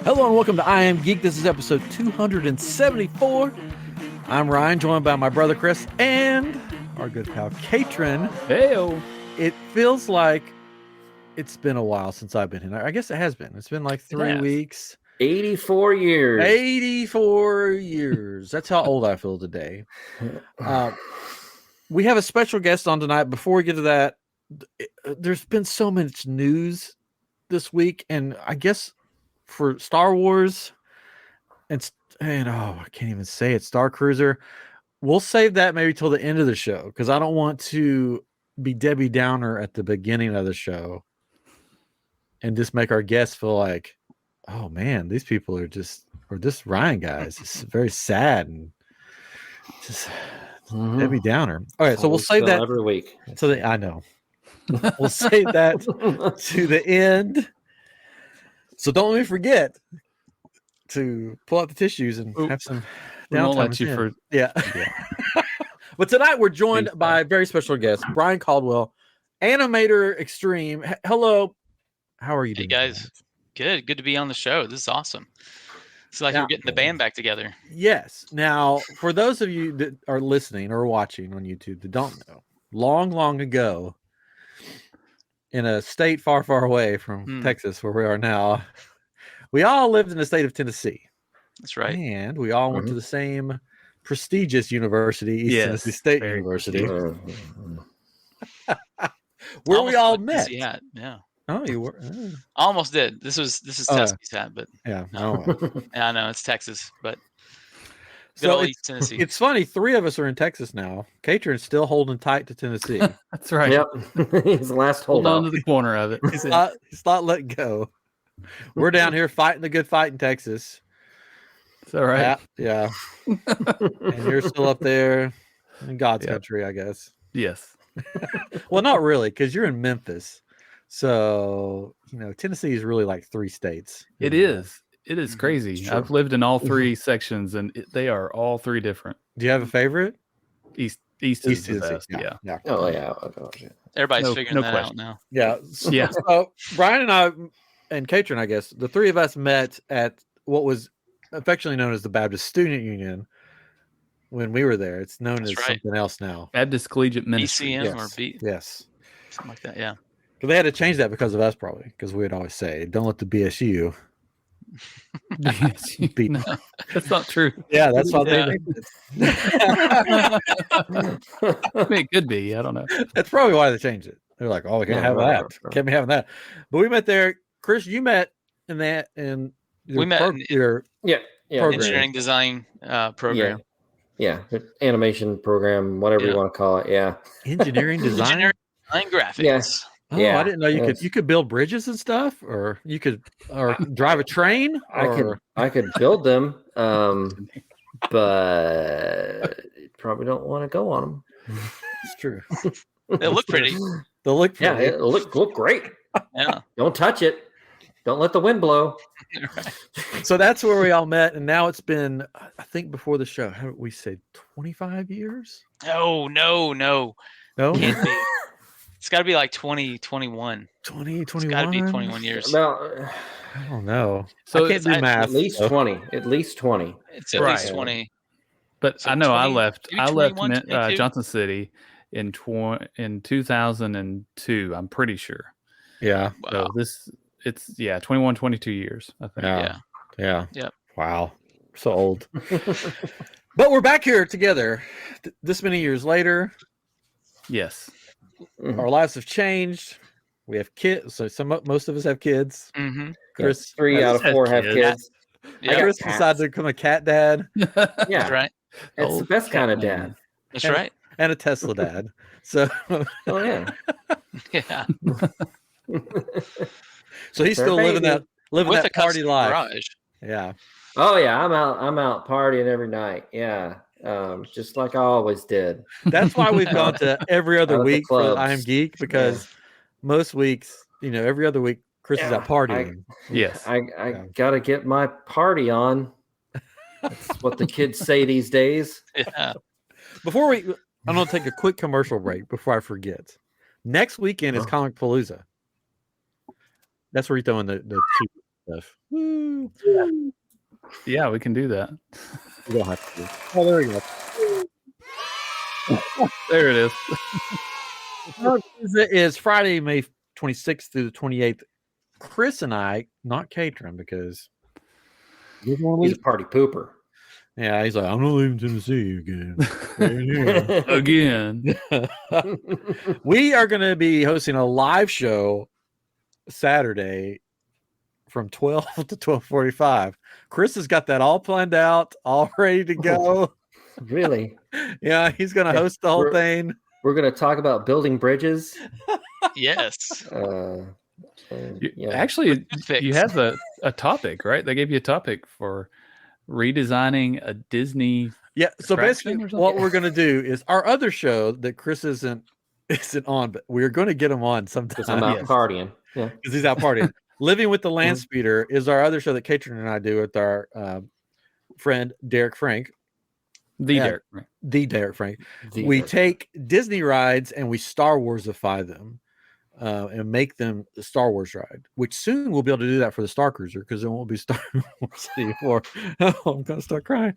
Hello and welcome to I Am Geek. This is episode 274. I'm Ryan, joined by my brother Chris and our good pal Catron. Heyo. It feels like it's been a while since I've been here. I guess it has been. It's been like 3 weeks. 84 years. 84 years. That's how old I feel today. We have a special guest on tonight. Before we get to that, there's been so much news this week, and I guess for Star Wars and I can't even say it, Starcruiser, we'll save that maybe till the end of the show because I don't want to be Debbie Downer at the beginning of the show and just make our guests feel like, oh man, these people are just, or this Ryan guy is just very sad and just Debbie Downer. All right, so we'll save that every week. So I know. We'll save that to the end. So don't let me forget to pull out the tissues and have some downtime. Yeah. But tonight we're joined by a very special guest, Bryon Caldwell, Animator Extreme. Hello. How are you doing? Hey guys. Good to be on the show. This is awesome. It's like we're getting the band back together. Yes. Now, for those of you that are listening or watching on YouTube that don't know, long ago, in a state far away from Texas, where we are now, we all lived in the state of Tennessee. That's right. And we all went to the same prestigious university, East Tennessee State University, where we all met. Yeah. Oh, you were? I almost did. This is Tuskegee hat, but yeah. No. Yeah, I know it's Texas, but so East Tennessee. It's funny. 3 of us are in Texas now. Catron's still holding tight to Tennessee. That's right. Yep. He's the last holdout. Hold on to the corner of it. He's not letting go. We're down here fighting the good fight in Texas. Is that right? Yeah. And you're still up there in God's country, I guess. Yes. Well, not really, because you're in Memphis. So, Tennessee is really like 3 states. It is. It is crazy. I've lived in all 3 sections, and they are all 3 different. Do you have a favorite? East is the best. Yeah. Oh, yeah. Everybody's figuring that question. out now. Yeah. Yeah. So, Bryon and I, and Catron, I guess, the 3 of us met at what was affectionately known as the Baptist Student Union when we were there. It's known as something else now. Baptist Collegiate Ministry. BCM Yes. or B? Yes. Something like that, yeah. But they had to change that because of us, probably, because we'd always say, don't let the BSU beat. No, that's not true. Yeah, that's what they did. I mean, it could be. I don't know. That's probably why they changed it. They're like, oh, we can't have that. Can't be having that. But we met there. Chris, you met in that, and we met in your engineering design program. Yeah, animation program, whatever you want to call it. Yeah, engineering design, design graphics. Yes. Oh, I didn't know you could build bridges and stuff, or you could drive a train. I could build them, but probably don't want to go on them. It's true. They look pretty. They look pretty. Yeah, it look great. Yeah. Don't touch it. Don't let the wind blow. Right. So that's where we all met, and now it's been, I think, before the show. How did we say 25 years? No. No. Can't be. It's got to be like 2021. 2021. It's got to be 21 years. Well, I don't know. So I can't do math. At least 20. At least 20. It's at least 20. But So I know 20, I left. I 21, left 22? Johnson City in 2002. I'm pretty sure. Yeah. Wow. So it's 21, 22 years. I think. Yeah. Yep. Wow. So old. But we're back here together this many years later. Yes. Our lives have changed. We have kids. So most of us have kids. Mm-hmm. Chris, 3 out of 4 have kids. Yeah. Chris decided to become a cat dad. Yeah, That's right. it's the best kind of dad. That's right. And a Tesla dad. So Oh yeah. Yeah. so he's still living that With a party custom life. garage. Yeah. Oh yeah, I'm out partying every night. Yeah. Just like I always did. That's why we've gone to every other Out of the week for clubs. I Am Geek, because most weeks, every other week Chris is out partying. Yes. I gotta get my party on. That's what the kids say these days. Yeah. Before I'm going to take a quick commercial break before I forget. Next weekend is Comicpalooza. That's where you're throwing the cheap stuff. Woo. Yeah, we can do that. You don't have to. Oh, there we go. There it is. It is Friday, May 26th through the 28th. Chris and I, not Catron, because He's a party pooper. yeah, he's like, I'm not leaving Tennessee again. Again. We are going to be hosting a live show Saturday from 12 to 12:45. Chris has got that all planned out, all ready to go. Really? Yeah, he's going to host the whole thing. We're going to talk about building bridges. Yes. Yeah. Actually, you have a topic, right? They gave you a topic for redesigning a Disney. Yeah. So attraction basically, or what something? we're going to do is our other show that Chris isn't on, but we're going to get him on sometime. Because I'm out partying. Yeah. Because he's out partying. Living with the Land Speeder is our other show that Catron and I do with our friend Derek Frank. Derek, right? The Derek Frank. We take Disney rides and we Star Warsify them and make them a Star Wars ride, which soon we'll be able to do that for the Starcruiser because it won't be Star Wars anymore. Oh, I'm going to start crying.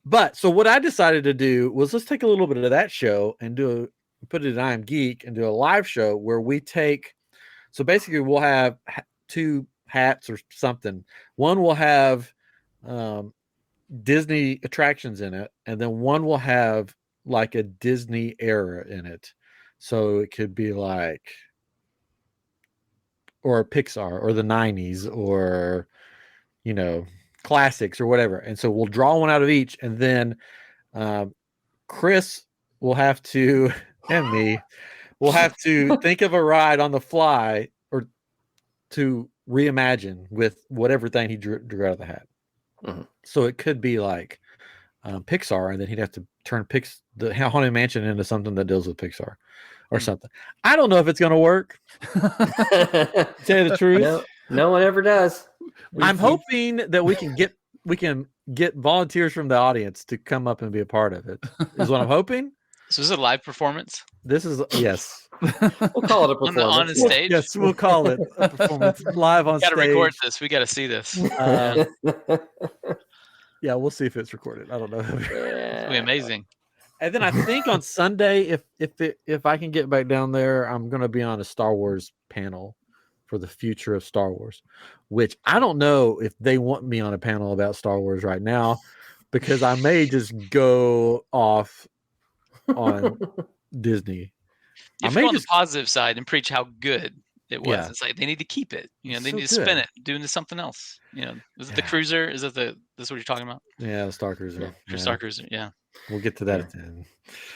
But so what I decided to do was let's take a little bit of that show and put it in I Am Geek and do a live show where we take. So basically, we'll have two hats or something. One will have Disney attractions in it, and then one will have like a Disney era in it. So it could be like, or Pixar or the 90s or, classics or whatever. And so we'll draw one out of each, and then Chris will have to, and me, we'll have to think of a ride on the fly or to reimagine with whatever thing he drew out of the hat. Mm-hmm. So it could be like Pixar, and then he'd have to turn the Haunted Mansion into something that deals with Pixar or something. I don't know if it's going to work. To tell you the truth, no one ever does. I'm hoping that we can get volunteers from the audience to come up and be a part of it. Is what I'm hoping. So is it a live performance? This is yes. We'll call it a performance. On the stage? Yes, we'll call it a performance live on We got to stage. record this. We got to see this. Yeah, we'll see if it's recorded. I don't know. It's gonna be amazing. And then I think on Sunday, if I can get back down there, I'm going to be on a Star Wars panel for the future of Star Wars, which I don't know if they want me on a panel about Star Wars right now, because I may just go off on Disney. You have to go on the positive side and preach how good it was. Yeah. It's like they need to keep it. They It's need so to spin good. it, do into something else. Is it the cruiser? Is it this is what you're talking about? Yeah, the Starcruiser. For Starcruiser, yeah. We'll get to that at the end.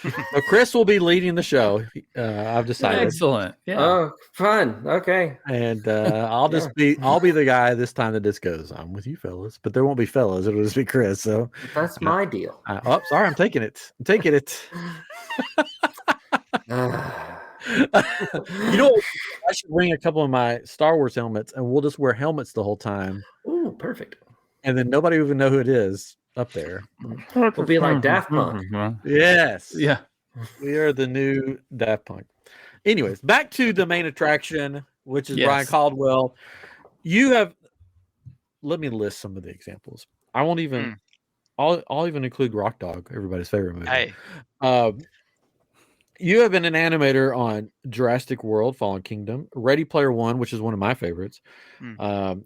So Chris will be leading the show. I've decided. Excellent. Yeah. Oh, fun. Okay. And I'll be the guy this time that just goes, I'm with you fellas, but there won't be fellas. It'll just be Chris. So That's my deal. Sorry. I'm taking it. I should bring a couple of my Star Wars helmets and we'll just wear helmets the whole time. Ooh, perfect. And then nobody will even know who it is up there. We'll be like Daft Punk. Yes. Yeah. We are the new Daft Punk. Anyways, back to the main attraction, which is Bryon Caldwell. Let me list some of the examples. I won't even, I'll even include Rock Dog, everybody's favorite movie. Hey. You have been an animator on Jurassic World, Fallen Kingdom, Ready Player One, which is one of my favorites. The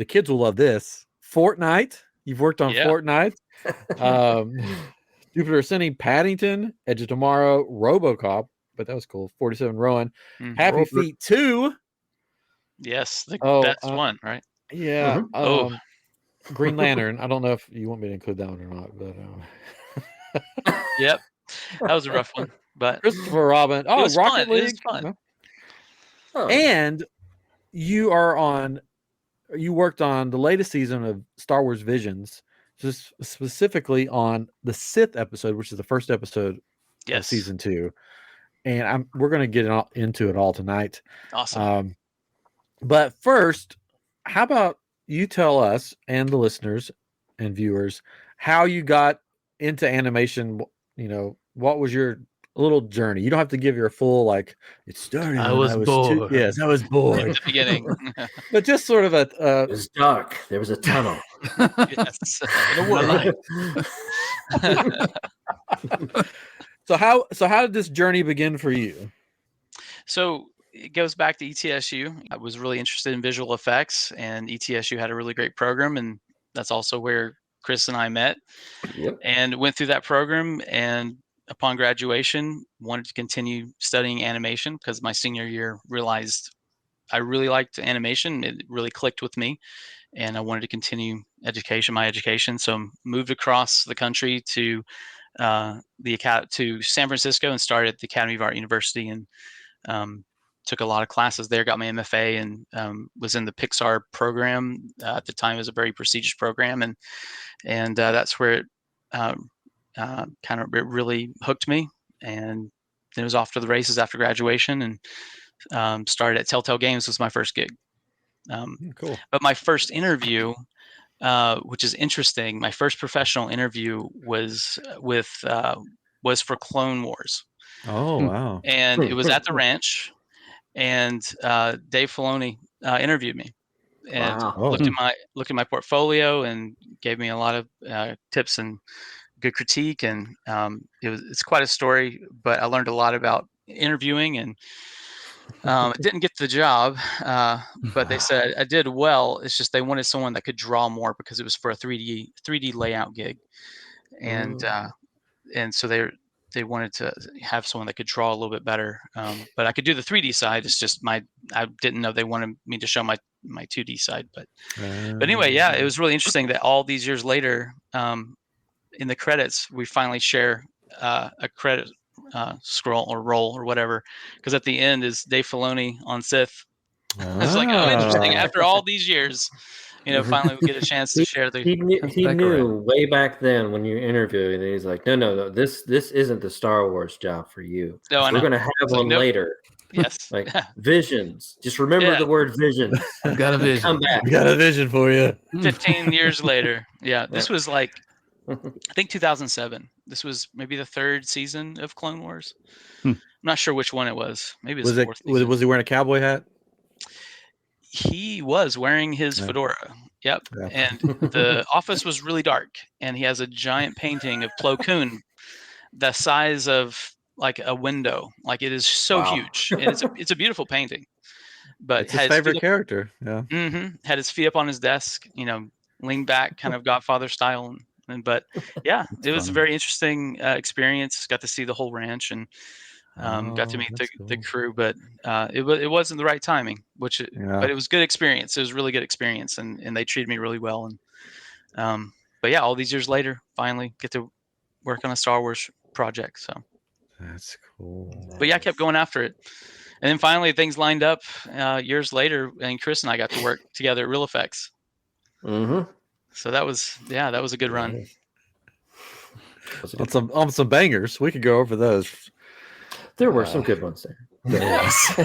kids will love this. Fortnite. You've worked on Fortnite. Jupiter Ascending, Paddington, Edge of Tomorrow, RoboCop, but that was cool. 47 Rowan, Happy Feet 2. Yes, the best one, right? Yeah. Green Lantern. I don't know if you want me to include that one or not, but Yep. That was a rough one. But Christopher Robin. Oh, it was Rocket fun. League. It was fun. And you worked on the latest season of Star Wars Visions, just specifically on the Sith episode, which is the first episode of season 2. And we're going to get into it all tonight. Awesome. But first, how about you tell us and the listeners and viewers how you got into animation? What was your little journey. You don't have to give your full like. It started. I when was bored. Yes, I was At bored. the beginning. But just sort of It was dark. There was a tunnel. Yes. In a world. So how did this journey begin for you? So it goes back to ETSU. I was really interested in visual effects, and ETSU had a really great program, and that's also where Chris and I met. Yep. And went through that program, and upon graduation wanted to continue studying animation because my senior year realized I really liked animation. It really clicked with me, and I wanted to continue my education. So moved across the country to to San Francisco and started at the Academy of Art University, and took a lot of classes there, got my MFA, and was in the Pixar program. At the time, it was a very prestigious program, and that's where it it really hooked me. And then it was off to the races after graduation, and started at Telltale Games was my first gig. Cool. But my first interview, which is interesting, my first professional interview was for Clone Wars. Oh wow. And it was at the ranch, and Dave Filoni interviewed me, and Wow. Oh. looked at my portfolio and gave me a lot of tips and good critique. And it's quite a story, but I learned a lot about interviewing, and I didn't get the job, but they said I did well. It's just they wanted someone that could draw more because it was for a 3D layout gig, and so they wanted to have someone that could draw a little bit better. But I could do the 3D side. It's just I didn't know they wanted me to show my 2D side. But anyway, yeah, it was really interesting that all these years later, in the credits, we finally share a credit scroll or roll or whatever, because at the end is Dave Filoni on Sith. It's like, oh, interesting. After all these years, finally we get a chance to share the. He knew way back then when you were interviewing, and he's like, no, this isn't the Star Wars job for you. No, I know. We're gonna have It's one like, nope. later. Yes. Like visions. Just remember the word visions. I've got a vision. Come back. We got a vision for you. 15 years later. Yeah, this was like, I think 2007. This was maybe the third season of Clone Wars. I'm not sure which one it was. Maybe it was the fourth season. Was he wearing a cowboy hat? He was wearing his fedora. Yep. Yeah. And the office was really dark, and he has a giant painting of Plo Koon the size of like a window. Like, it is so huge. And it's a beautiful painting. But it's his favorite character. Yeah. Had his feet up on his desk, leaned back, kind of Godfather style. But yeah, it was a very interesting experience. Got to see the whole ranch, and got to meet the crew. But it wasn't the right timing, but it was good experience. It was a really good experience, and they treated me really well. And but yeah, all these years later, finally get to work on a Star Wars project. So that's cool. But yeah, I kept going after it. And then finally things lined up years later, and Chris and I got to work together at Real Effects. So that was a good run. On some bangers. We could go over those. There were some good ones there. Yes.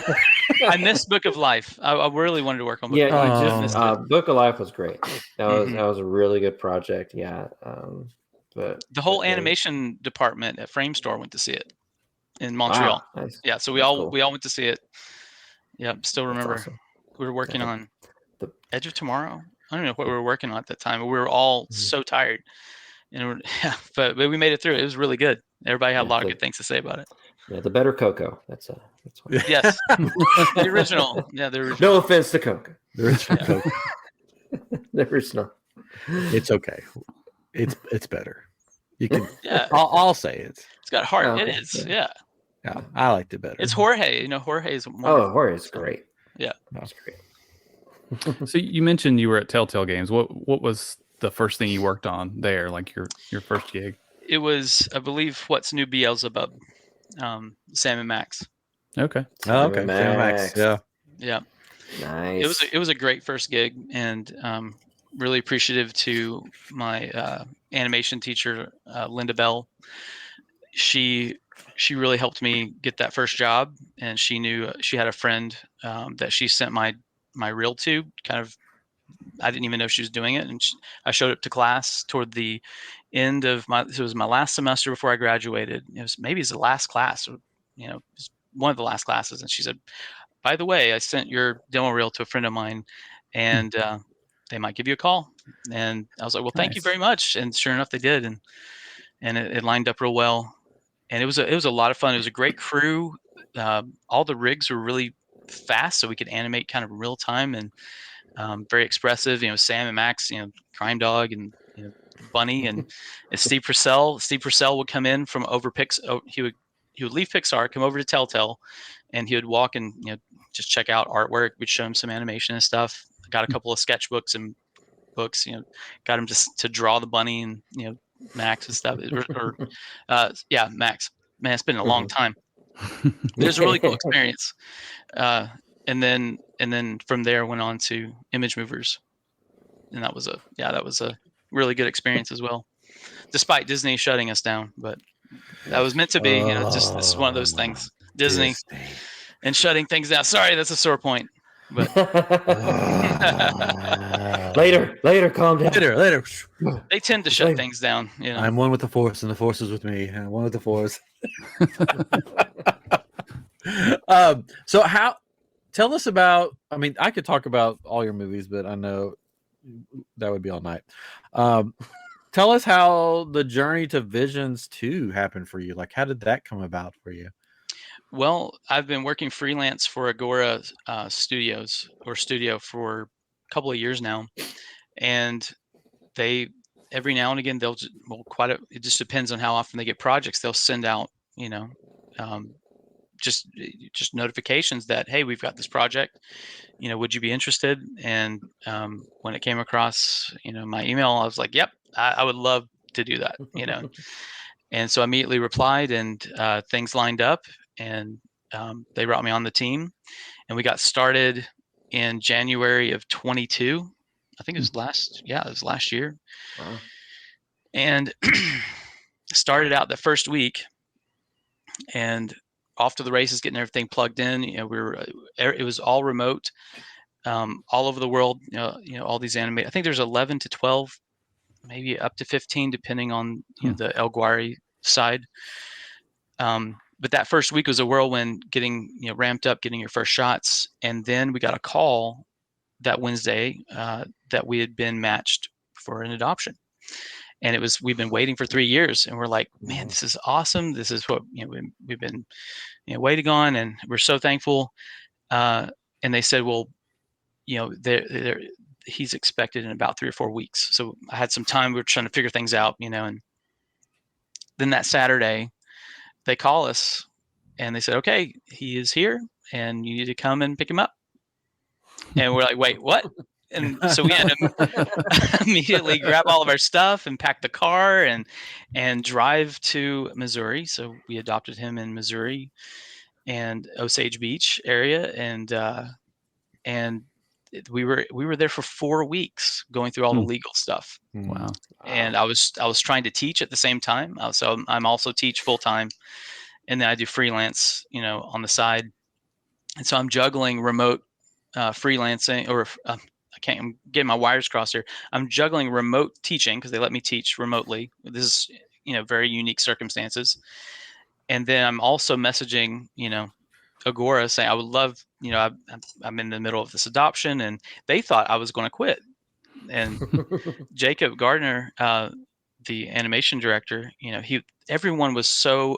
I missed Book of Life. I really wanted to work on Book of Life. Book of Life was great. That was a really good project. Yeah. But the whole animation department at Frame Store went to see it in Montreal. Wow, nice. Yeah, so we all went to see it. Yeah, still remember. Awesome. We were working on the Edge of Tomorrow. I don't know what we were working on at that time. We were all so tired, and but we made it through. It was really good. Everybody had a lot of good things to say about it. Yeah, the better Coco. That's what. Yes, the original. Yeah, the original. No offense to Coco. The original Coco. The original. It's okay. It's better. You can. Yeah. I'll say it. It's got heart. Oh, it is. Yeah. Yeah, I liked it better. It's Jorge. Jorge is. Jorge's great. Yeah, that's great. So you mentioned you were at Telltale Games. What was the first thing you worked on there? Like your first gig? It was, I believe, What's New Beelzebub, Sam and Max. Okay. Sam and Max. Yeah. Yeah. Nice. It was a great first gig, and really appreciative to my animation teacher, Linda Bell. She really helped me get that first job, and she knew she had a friend that she sent my reel to, kind of I didn't even know she was doing it. And I showed up to class toward the end of it was my last semester before I graduated. Maybe it's the last class, or, it was one of the last classes. And she said, by the way, I sent your demo reel to a friend of mine, and they might give you a call. And I was like, well, thank you very much. And sure enough, they did. And it lined up real well. And it was a lot of fun. It was a great crew. All the rigs were really fast, so we could animate kind of real time, and very expressive. Sam and Max, Crime Dog, and Bunny, and Steve Purcell. Steve Purcell would come in from over Pixar. He would leave Pixar, come over to Telltale, and he would walk and just check out artwork. We'd show him some animation and stuff. Got a couple of sketchbooks and books. Got him just to draw the bunny and Max and stuff. Yeah, Max. Man, it's been a long time. It was a really cool experience. And then from there went on to Image Movers, and that was a really good experience as well, despite Disney shutting us down. But that was meant to be. Just this is one of those things. Disney and shutting things down. Sorry, that's a sore point. But later, calm down. Later. They tend to shut things down. I'm one with the Force, and the Force is with me. I'm one with the Force. So tell us about, I mean, I could talk about all your movies, but I know that would be all night. Tell us how the journey to Visions 2 happened for you. Like, how did that come about for you? Well, I've been working freelance for Agora studio for a couple of years now. And they, every now and again, it just depends on how often they get projects. They'll send out, just notifications that, hey, we've got this project, would you be interested? And when it came across, my email, I was like, yep, I would love to do that, And so I immediately replied, and things lined up, and they brought me on the team, and we got started in January of 22. I think it was last year. Wow. And started out the first week, and off to the races, getting everything plugged in. It was all remote, all over the world. All these animate. I think there's 11 to 12, maybe up to 15, depending on the El Guari side. But that first week was a whirlwind, getting ramped up, getting your first shots, and then we got a call that Wednesday that we had been matched for an adoption. And we've been waiting for 3 years, and we're like, man, this is awesome. This is what we've been waiting on, and we're so thankful. And they said, well, he's expected in about 3 or 4 weeks. So I had some time. We were trying to figure things out, and then that Saturday they call us and they said, okay, he is here, and you need to come and pick him up. And we're like, wait, what? And so we had to immediately grab all of our stuff and pack the car and drive to Missouri. So we adopted him in Missouri and Osage Beach area, and we were there for 4 weeks going through all the legal stuff. Wow. And I was trying to teach at the same time. So I'm also teach full time, and then I do freelance, on the side. And so I'm juggling remote freelancing, or I'm getting my wires crossed here. I'm juggling remote teaching because they let me teach remotely. This is, very unique circumstances. And then I'm also messaging, Agora, saying I would love, I'm in the middle of this adoption, and they thought I was going to quit. And Jacob Gardner, the animation director, everyone was so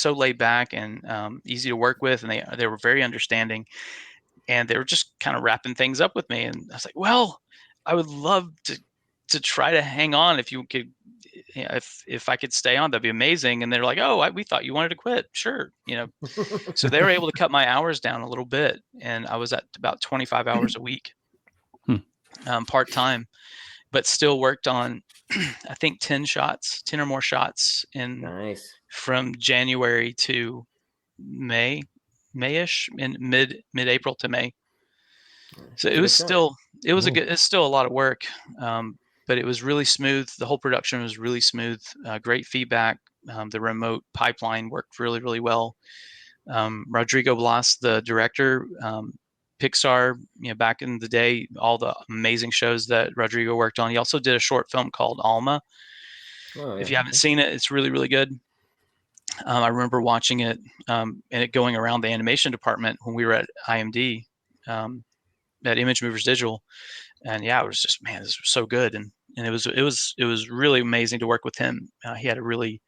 laid back and easy to work with, and they were very understanding. And they were just kind of wrapping things up with me. And I was like, well, I would love to try to hang on. If you could, if I could stay on, that'd be amazing. And they're like, oh, we thought you wanted to quit. Sure. So they were able to cut my hours down a little bit. And I was at about 25 hours a week, part-time, but still worked on, I think 10 or more shots from January to Mayish, in mid-April to May. So it's still a lot of work, but it was really smooth. The whole production was really smooth. Great feedback. The remote pipeline worked really, really well. Rodrigo Blas, the director, Pixar, back in the day, all the amazing shows that Rodrigo worked on. He also did a short film called Alma. Oh, If yeah. you haven't seen it, it's really, really good. I remember watching it and it going around the animation department when we were at IMD, at Image Movers Digital, and it was just, man, this was so good, and it was really amazing to work with him. He had a really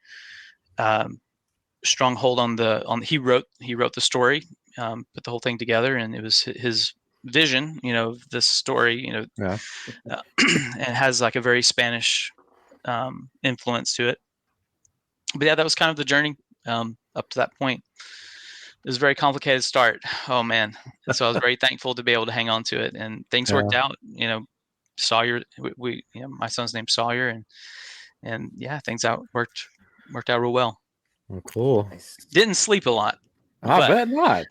strong hold on he wrote the story, put the whole thing together, and it was his vision, of this story, Yeah. and it has like a very Spanish influence to it. But yeah, that was kind of the journey up to that point. It was a very complicated start. Oh man. So I was very thankful to be able to hang on to it, and things worked out. Sawyer, my son's name's Sawyer, and yeah, things worked out real well. Oh, cool. Nice. Didn't sleep a lot. I bet not.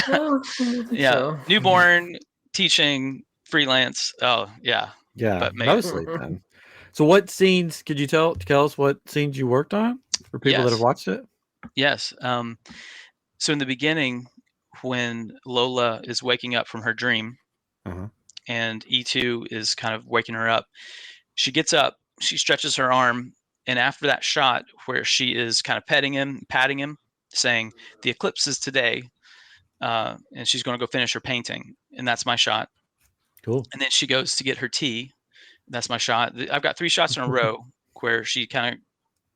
Well, I think Yeah. so. Newborn, teaching, freelance. Oh yeah. Yeah, But no man. sleep then. So what scenes could you tell us what scenes you worked on for people that have watched it? Yes. So in the beginning, when Lola is waking up from her dream, and E2 is kind of waking her up, she gets up, she stretches her arm, and after that shot where she is kind of patting him, saying, "The eclipse is today," and she's going to go finish her painting, and that's my shot. Cool. And then she goes to get her tea. That's my shot. I've got 3 shots in a row where she kind of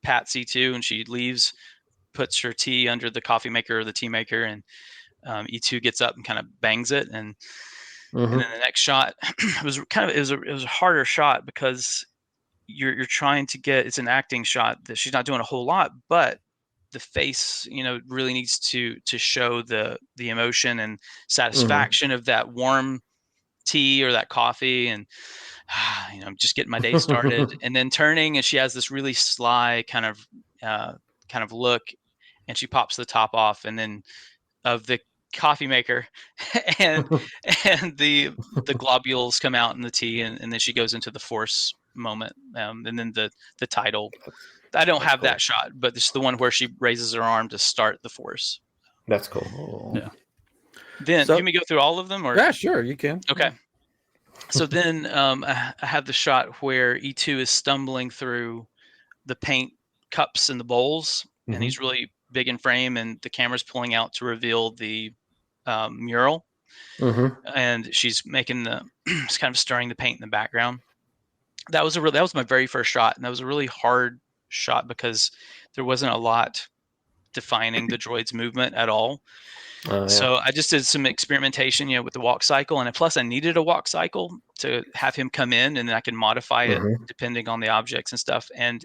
pats E2 and she leaves, puts her tea under the coffee maker or the tea maker, and E2 gets up and kind of bangs it, and then the next shot it was a harder shot because you're trying to get, it's an acting shot that she's not doing a whole lot, but the face really needs to show the emotion and satisfaction of that warm tea or that coffee, and I'm just getting my day started, and then turning, and she has this really sly kind of look, and she pops the top off, and then of the coffee maker, and the globules come out in the tea, and then she goes into the force moment, and then the title. I don't have that shot, but this is the one where she raises her arm to start the force. That's cool. Oh. Yeah. Then So- can we go through all of them, or? Yeah, sure, you can. Okay. So then I have the shot where E2 is stumbling through the paint cups and the bowls, and he's really big in frame, and the camera's pulling out to reveal the mural, and she's making it's kind of stirring the paint in the background. That was my very first shot, and that was a really hard shot because there wasn't a lot defining the droid's movement at all. Oh, yeah. So I just did some experimentation, with the walk cycle, and plus I needed a walk cycle to have him come in, and then I can modify it depending on the objects and stuff. And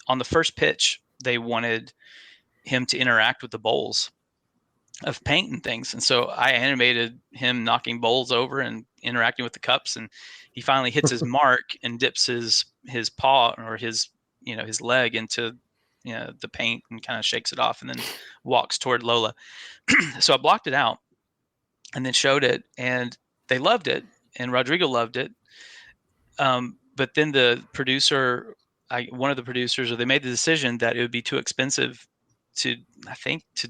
on the first pitch, they wanted him to interact with the bowls of paint and things, and so I animated him knocking bowls over and interacting with the cups, and he finally hits his mark and dips his paw or his his leg into the paint and kind of shakes it off, and then walks toward Lola. So I blocked it out and then showed it, and they loved it, and Rodrigo loved it. But then the producer, one of the producers, or they made the decision that it would be too expensive to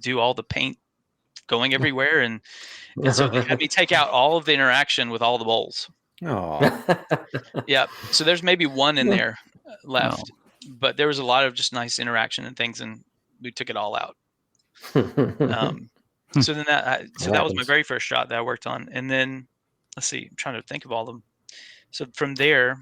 do all the paint going everywhere, and so they had me take out all of the interaction with all the bowls. Oh, Yeah, so there's maybe one in there left, but there was a lot of just nice interaction and things, and we took it all out. So then that was my happens. very first shot that I worked on, and then let's see, I'm trying to think of all of them. So from there,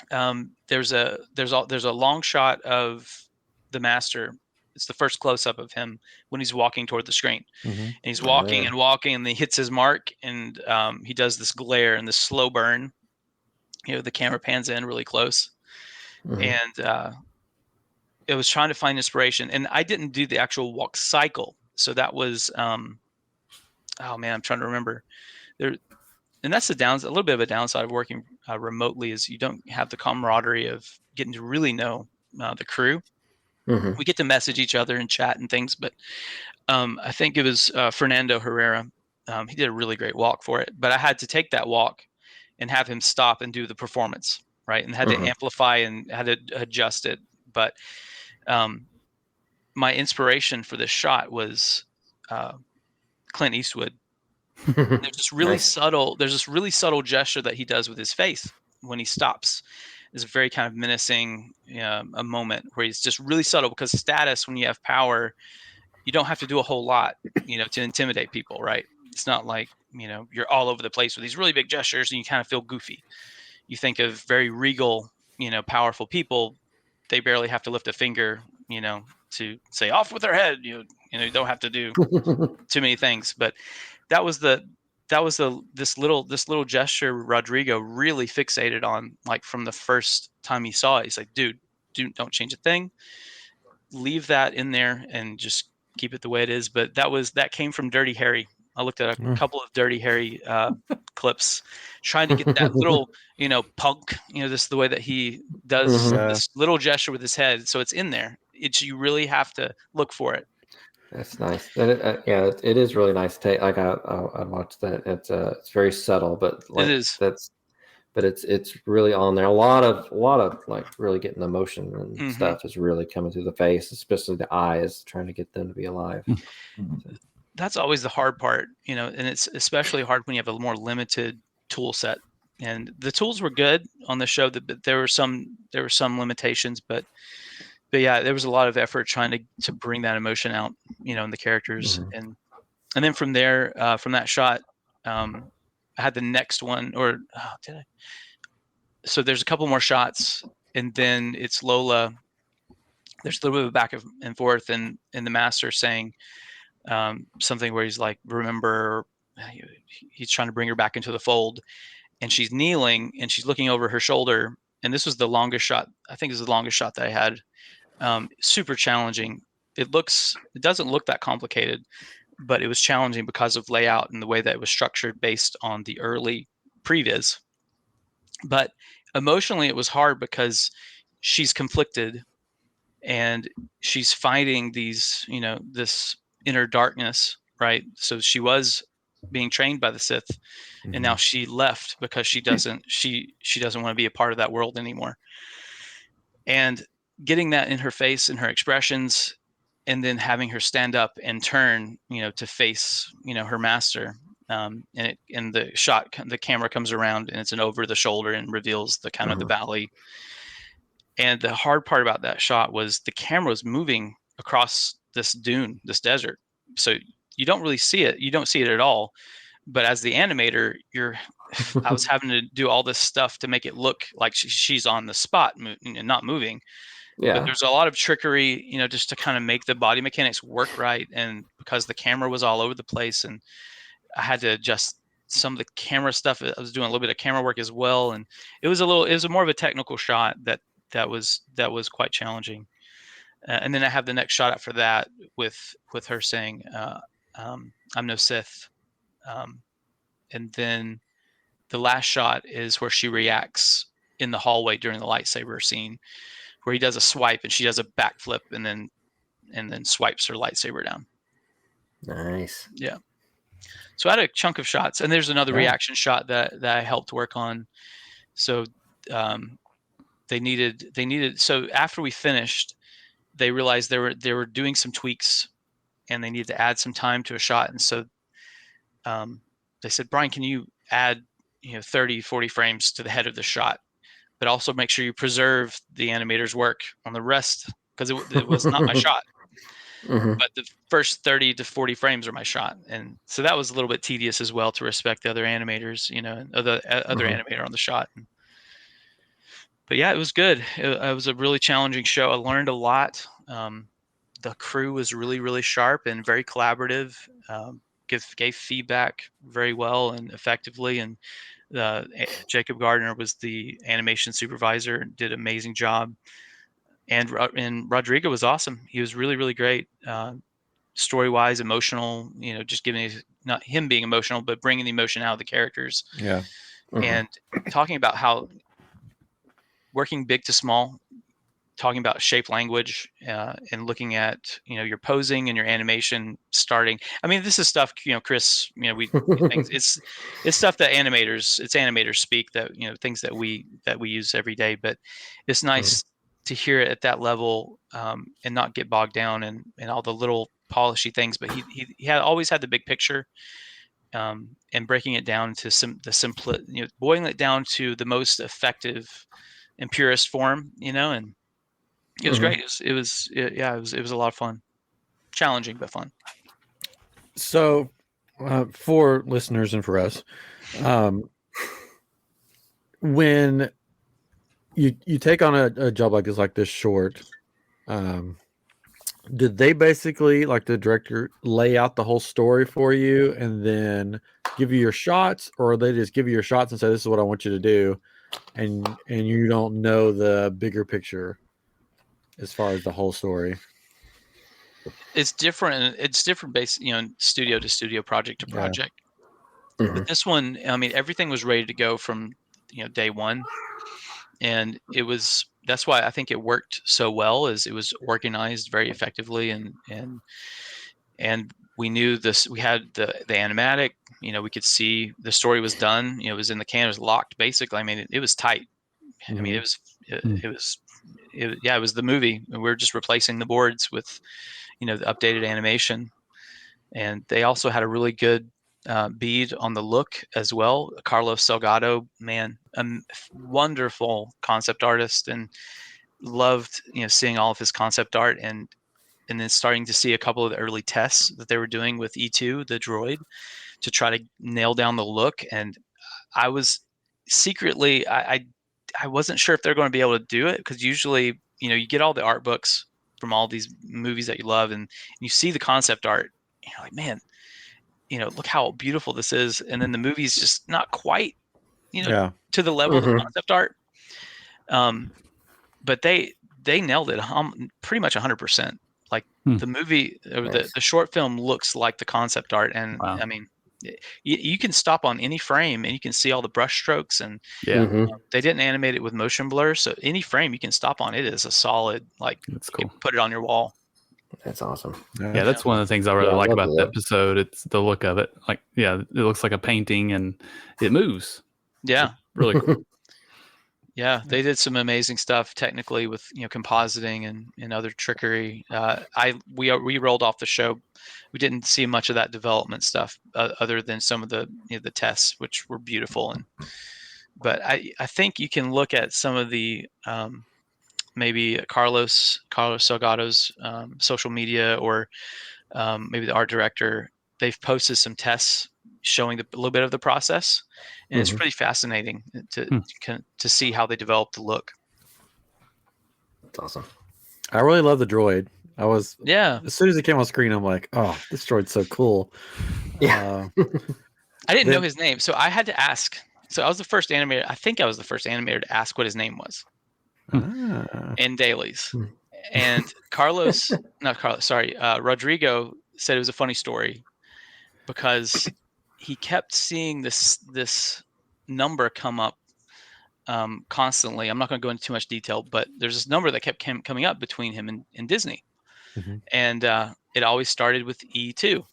there's a long shot of the master. It's the first close up of him when he's walking toward the screen, and he's walking and walking, and then he hits his mark, and he does this glare and this slow burn. The camera pans in really close, and it was trying to find inspiration, and I didn't do the actual walk cycle. So that was, oh man, I'm trying to remember there. And that's a little bit of a downside of working remotely, is you don't have the camaraderie of getting to really know the crew. We get to message each other and chat and things, but I think it was Fernando Herrera. He did a really great walk for it, but I had to take that walk and have him stop and do the performance, right? And had to amplify and had to adjust it. But my inspiration for this shot was Clint Eastwood. There's this really Nice. subtle gesture that he does with his face when he stops. It's a very kind of menacing a moment where he's just really subtle, because status, when you have power, you don't have to do a whole lot, to intimidate people, right? It's not like, you're all over the place with these really big gestures and you kind of feel goofy. You think of very regal, powerful people, they barely have to lift a finger, to say off with their head. You don't have to do too many things. But that was this little gesture Rodrigo really fixated on, like from the first time he saw it. He's like, dude, don't change a thing. Leave that in there and just keep it the way it is. But that came from Dirty Harry. I looked at a couple of Dirty Harry clips, trying to get that little, punk, this is the way that he does this little gesture with his head. So it's in there. You really have to look for it. That's nice. It is really nice. Like I watched that. It's very subtle, but like It is. but it's really on there. A lot of like really getting emotion and stuff is really coming through the face, especially the eyes, trying to get them to be alive. That's always the hard part, and it's especially hard when you have a more limited tool set. And the tools were good on the show, but there were some limitations, but yeah, there was a lot of effort trying to bring that emotion out, in the characters. And then from there, from that shot, I had the next one, or did I? So there's a couple more shots, and then it's Lola. There's a little bit of back and forth, and the master saying something where he's like, remember, he's trying to bring her back into the fold, and she's kneeling and she's looking over her shoulder. And this was the longest shot. I think it was the longest shot that I had. Super challenging. It doesn't look that complicated, but it was challenging because of layout and the way that it was structured based on the early previs. But emotionally, it was hard because she's conflicted and she's fighting these, this inner darkness, right? So she was being trained by the Sith, and now she left because she doesn't want to be a part of that world anymore. And getting that in her face and her expressions, and then having her stand up and turn, to face, her master. And the shot, the camera comes around and it's an over the shoulder and reveals the kind of the valley. And the hard part about that shot was the camera was moving across this dune, this desert. So you don't really see it. You don't see it at all. But as the animator, I was having to do all this stuff to make it look like she's on the spot and not moving. Yeah. But there's a lot of trickery, just to kind of make the body mechanics work right. And because the camera was all over the place, and I had to adjust some of the camera stuff. I was doing a little bit of camera work as well. And it was more of a technical shot that was quite challenging. And then I have the next shot after that with her saying, I'm no Sith. And then the last shot is where she reacts in the hallway during the lightsaber scene, where he does a swipe and she does a backflip and then swipes her lightsaber down. Nice. Yeah. So I had a chunk of shots, and there's another reaction shot that I helped work on. So they needed. So after we finished, they realized they were doing some tweaks, and they needed to add some time to a shot. And so they said, Bryon, can you add 30, 40 frames to the head of the shot, but also make sure you preserve the animator's work on the rest, because it was not my shot. But the first 30 to 40 frames are my shot. And so that was a little bit tedious as well, to respect the other animators, the other animator on the shot. But yeah, it was good. It was a really challenging show. I learned a lot. The crew was really, really sharp and very collaborative, gave feedback very well and effectively. And Jacob Gardner was the animation supervisor and did an amazing job. And Rodrigo was awesome. He was really, really great. Story-wise, emotional, just giving, not him being emotional, but bringing the emotion out of the characters. Yeah. And talking about how working big to small, talking about shape language, and looking at, your posing and your animation starting. I mean, this is stuff, Chris, it's stuff that animators speak, that, things that we use every day, but it's nice to hear it at that level, and not get bogged down in all the little polishy things. But he had always had the big picture, and breaking it down to boiling it down to the most effective and purest form, and it was great. It was a lot of fun, challenging but fun. So, for listeners and for us, when you take on a job like this short, did they basically, like the director, lay out the whole story for you and then give you your shots, or they just give you your shots and say, this is what I want you to do, and you don't know the bigger picture as far as the whole story? It's different. It's different based, studio to studio, project to project. But this one, I mean, everything was ready to go from, day one. And that's why I think it worked so well, is it was organized very effectively, and we knew this. We had the animatic, we could see the story was done. It was in the can, it was locked basically. I mean, it was tight. I mean, it was the movie. We were just replacing the boards with, the updated animation, and they also had a really good bead on the look as well. Carlos Salgado, man, a wonderful concept artist, and loved seeing all of his concept art, and then starting to see a couple of the early tests that they were doing with E2, the droid, to try to nail down the look. And I was secretly, I wasn't sure if they're going to be able to do it, because usually you get all the art books from all these movies that you love, and you see the concept art, and you're like, man, look how beautiful this is. And then the movie's just not quite, to the level of the concept art. But they nailed it pretty much 100%. Like the movie, the short film looks like the concept art. And wow. I mean, you can stop on any frame and you can see all the brush strokes, and they didn't animate it with motion blur. So any frame you can stop on, it is a solid, like, that's cool. You can put it on your wall. That's awesome. Yeah, that's one of the things I really like about the episode. It's the look of it. Like, it looks like a painting and it moves. Yeah. It's really cool. Yeah, they did some amazing stuff technically with compositing and other trickery. We rolled off the show. We didn't see much of that development stuff other than some of the the tests, which were beautiful. But I think you can look at some of the maybe Carlos Salgado's social media, or maybe the art director. They've posted some tests showing a little bit of the process, and it's pretty fascinating to see how they develop the look. That's awesome. I really love the droid. As soon as it came on screen, I'm like, oh, this droid's so cool. Yeah. I didn't know his name, so I had to ask. So I was the first animator. I think I was the first animator to ask what his name was in dailies. And Rodrigo said it was a funny story, because he kept seeing this number come up constantly. I'm not going to go into too much detail, but there's this number that kept coming up between him and Disney. And it always started with E2.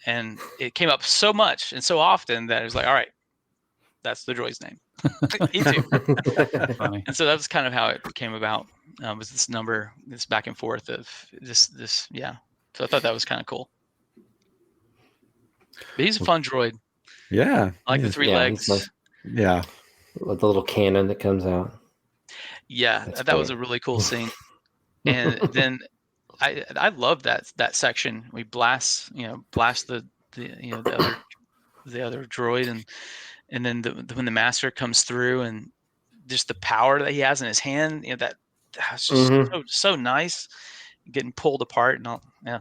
And it came up so much and so often that it was like, all right, that's the droid's name. E2. Funny. And so that was kind of how it came about, was this number, this back and forth of this. Yeah. So I thought that was kind of cool. But he's a fun droid. Yeah. I like the three legs. Nice. Yeah. With the little cannon that comes out. Yeah, that was a really cool scene. And then I love that section. We blast the other droid, and then when the master comes through, and just the power that he has in his hand, that's just so nice, getting pulled apart and all. Yeah.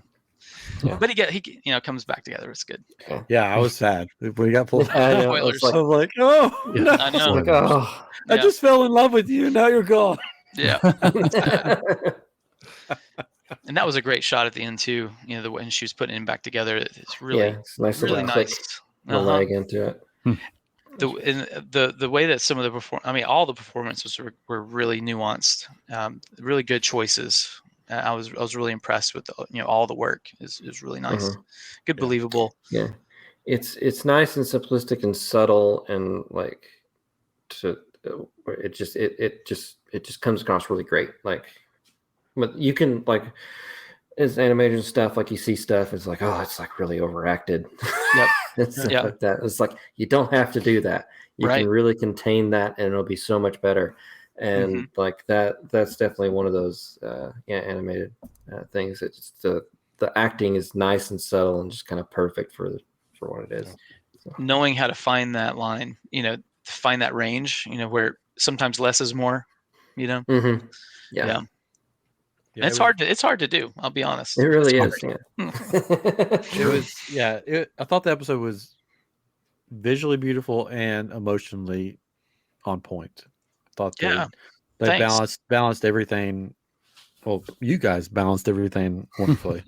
But he comes back together. It's good. Yeah, I was sad when he got pulled. Spoilers. I was like, oh, no. I know. Like, oh. I just fell in love with you. Now you're gone. Yeah. And that was a great shot at the end too. The when she was putting him back together, it's really, it's nice, really nice. The leg into it. The way that some of the all the performances were really nuanced, really good choices. I was really impressed with all the work. Is really nice, good, believable. Yeah, it's nice and simplistic and subtle, and like it just comes across really great. Like, but you can, like, As animated stuff, like you see stuff, it's like, oh, it's like really overacted. Yep. And stuff Yep. like that. It's like you don't have to do that. You Right. can really contain that, and it'll be so much better. And like that's definitely one of those animated things. It's the acting is nice and subtle and just kind of perfect for what it is. So. Knowing how to find that line, find that range, where sometimes less is more, Yeah. Yeah. It's hard to do. I'll be honest. It really is. Hard. Yeah. It was. Yeah. I thought the episode was visually beautiful and emotionally on point. I thought they balanced everything. Well, you guys balanced everything wonderfully.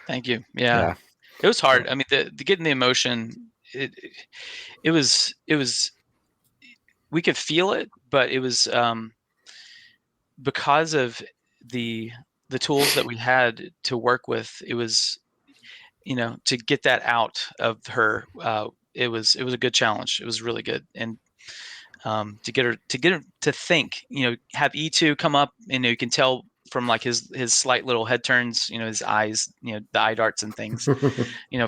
Thank you. Yeah. It was hard. I mean, the getting the emotion, it was we could feel it, but it was because of the tools that we had to work with. It was, to get that out of her. It was a good challenge. It was really good, and to get her to think. Have E2 come up, and you can tell from like his slight little head turns, his eyes, the eye darts and things,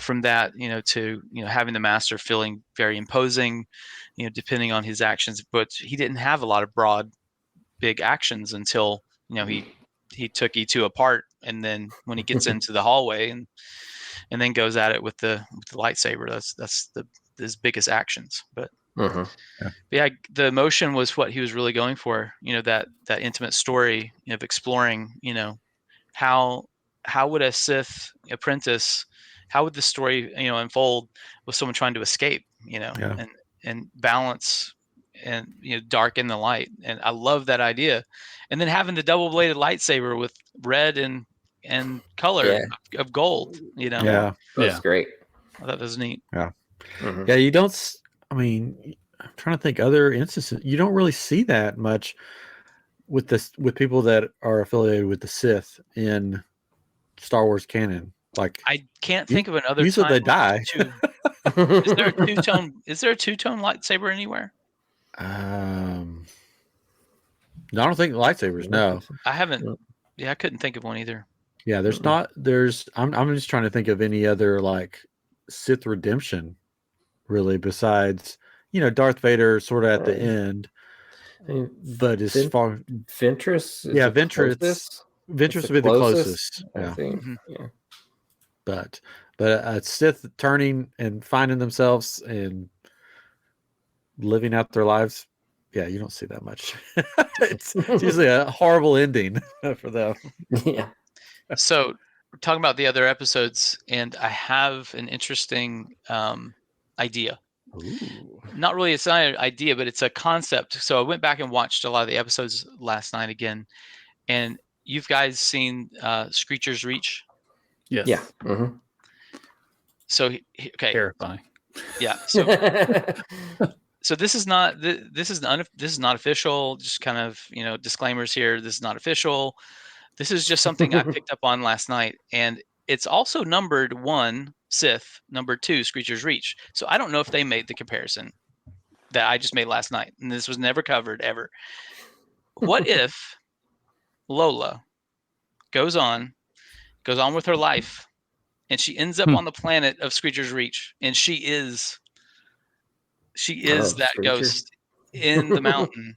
from that, to having the master feeling very imposing, depending on his actions. But he didn't have a lot of broad, big actions until he took E2 apart, and then when he gets into the hallway and then goes at it with the lightsaber, that's his biggest actions. But yeah, the emotion was what he was really going for. That intimate story of exploring. How would a Sith apprentice, how would the story unfold with someone trying to escape? And balance and darken the light. And I love that idea. And then having the double-bladed lightsaber with red and color of gold. That's great. I thought that was neat. Yeah. Yeah, you don't. I mean, I'm trying to think other instances. You don't really see that much with people that are affiliated with the Sith in Star Wars canon. Like, I can't think of another. Usually they die. Is there a two-tone lightsaber anywhere? No, I don't think lightsabers. No, I haven't. Yeah, I couldn't think of one either. Yeah, there's not. There's. I'm just trying to think of any other like Sith redemption, really, besides Darth Vader sort of at the end. But as far Ventress, yeah, Ventress would be the closest. I think. Yeah, but Sith turning and finding themselves and living out their lives. Yeah, you don't see that much. It's usually a horrible ending for them. Yeah. So we're talking about the other episodes, and I have an interesting idea. Ooh. Not really, it's not an idea, but it's a concept. So I went back and watched a lot of the episodes last night again, and you've guys seen Screecher's Reach? Yes. Yeah. Mm-hmm. So okay. Terrifying. Yeah. So so this is not official. Just kind of disclaimers here. This is not official. This is just something I picked up on last night, and it's also numbered 1 Sith, number 2 Screecher's Reach. So I don't know if they made the comparison that I just made last night, and this was never covered ever. What if Lola goes on with her life, and she ends up on the planet of Screecher's Reach, and she is that Screecher. ghost in the mountain?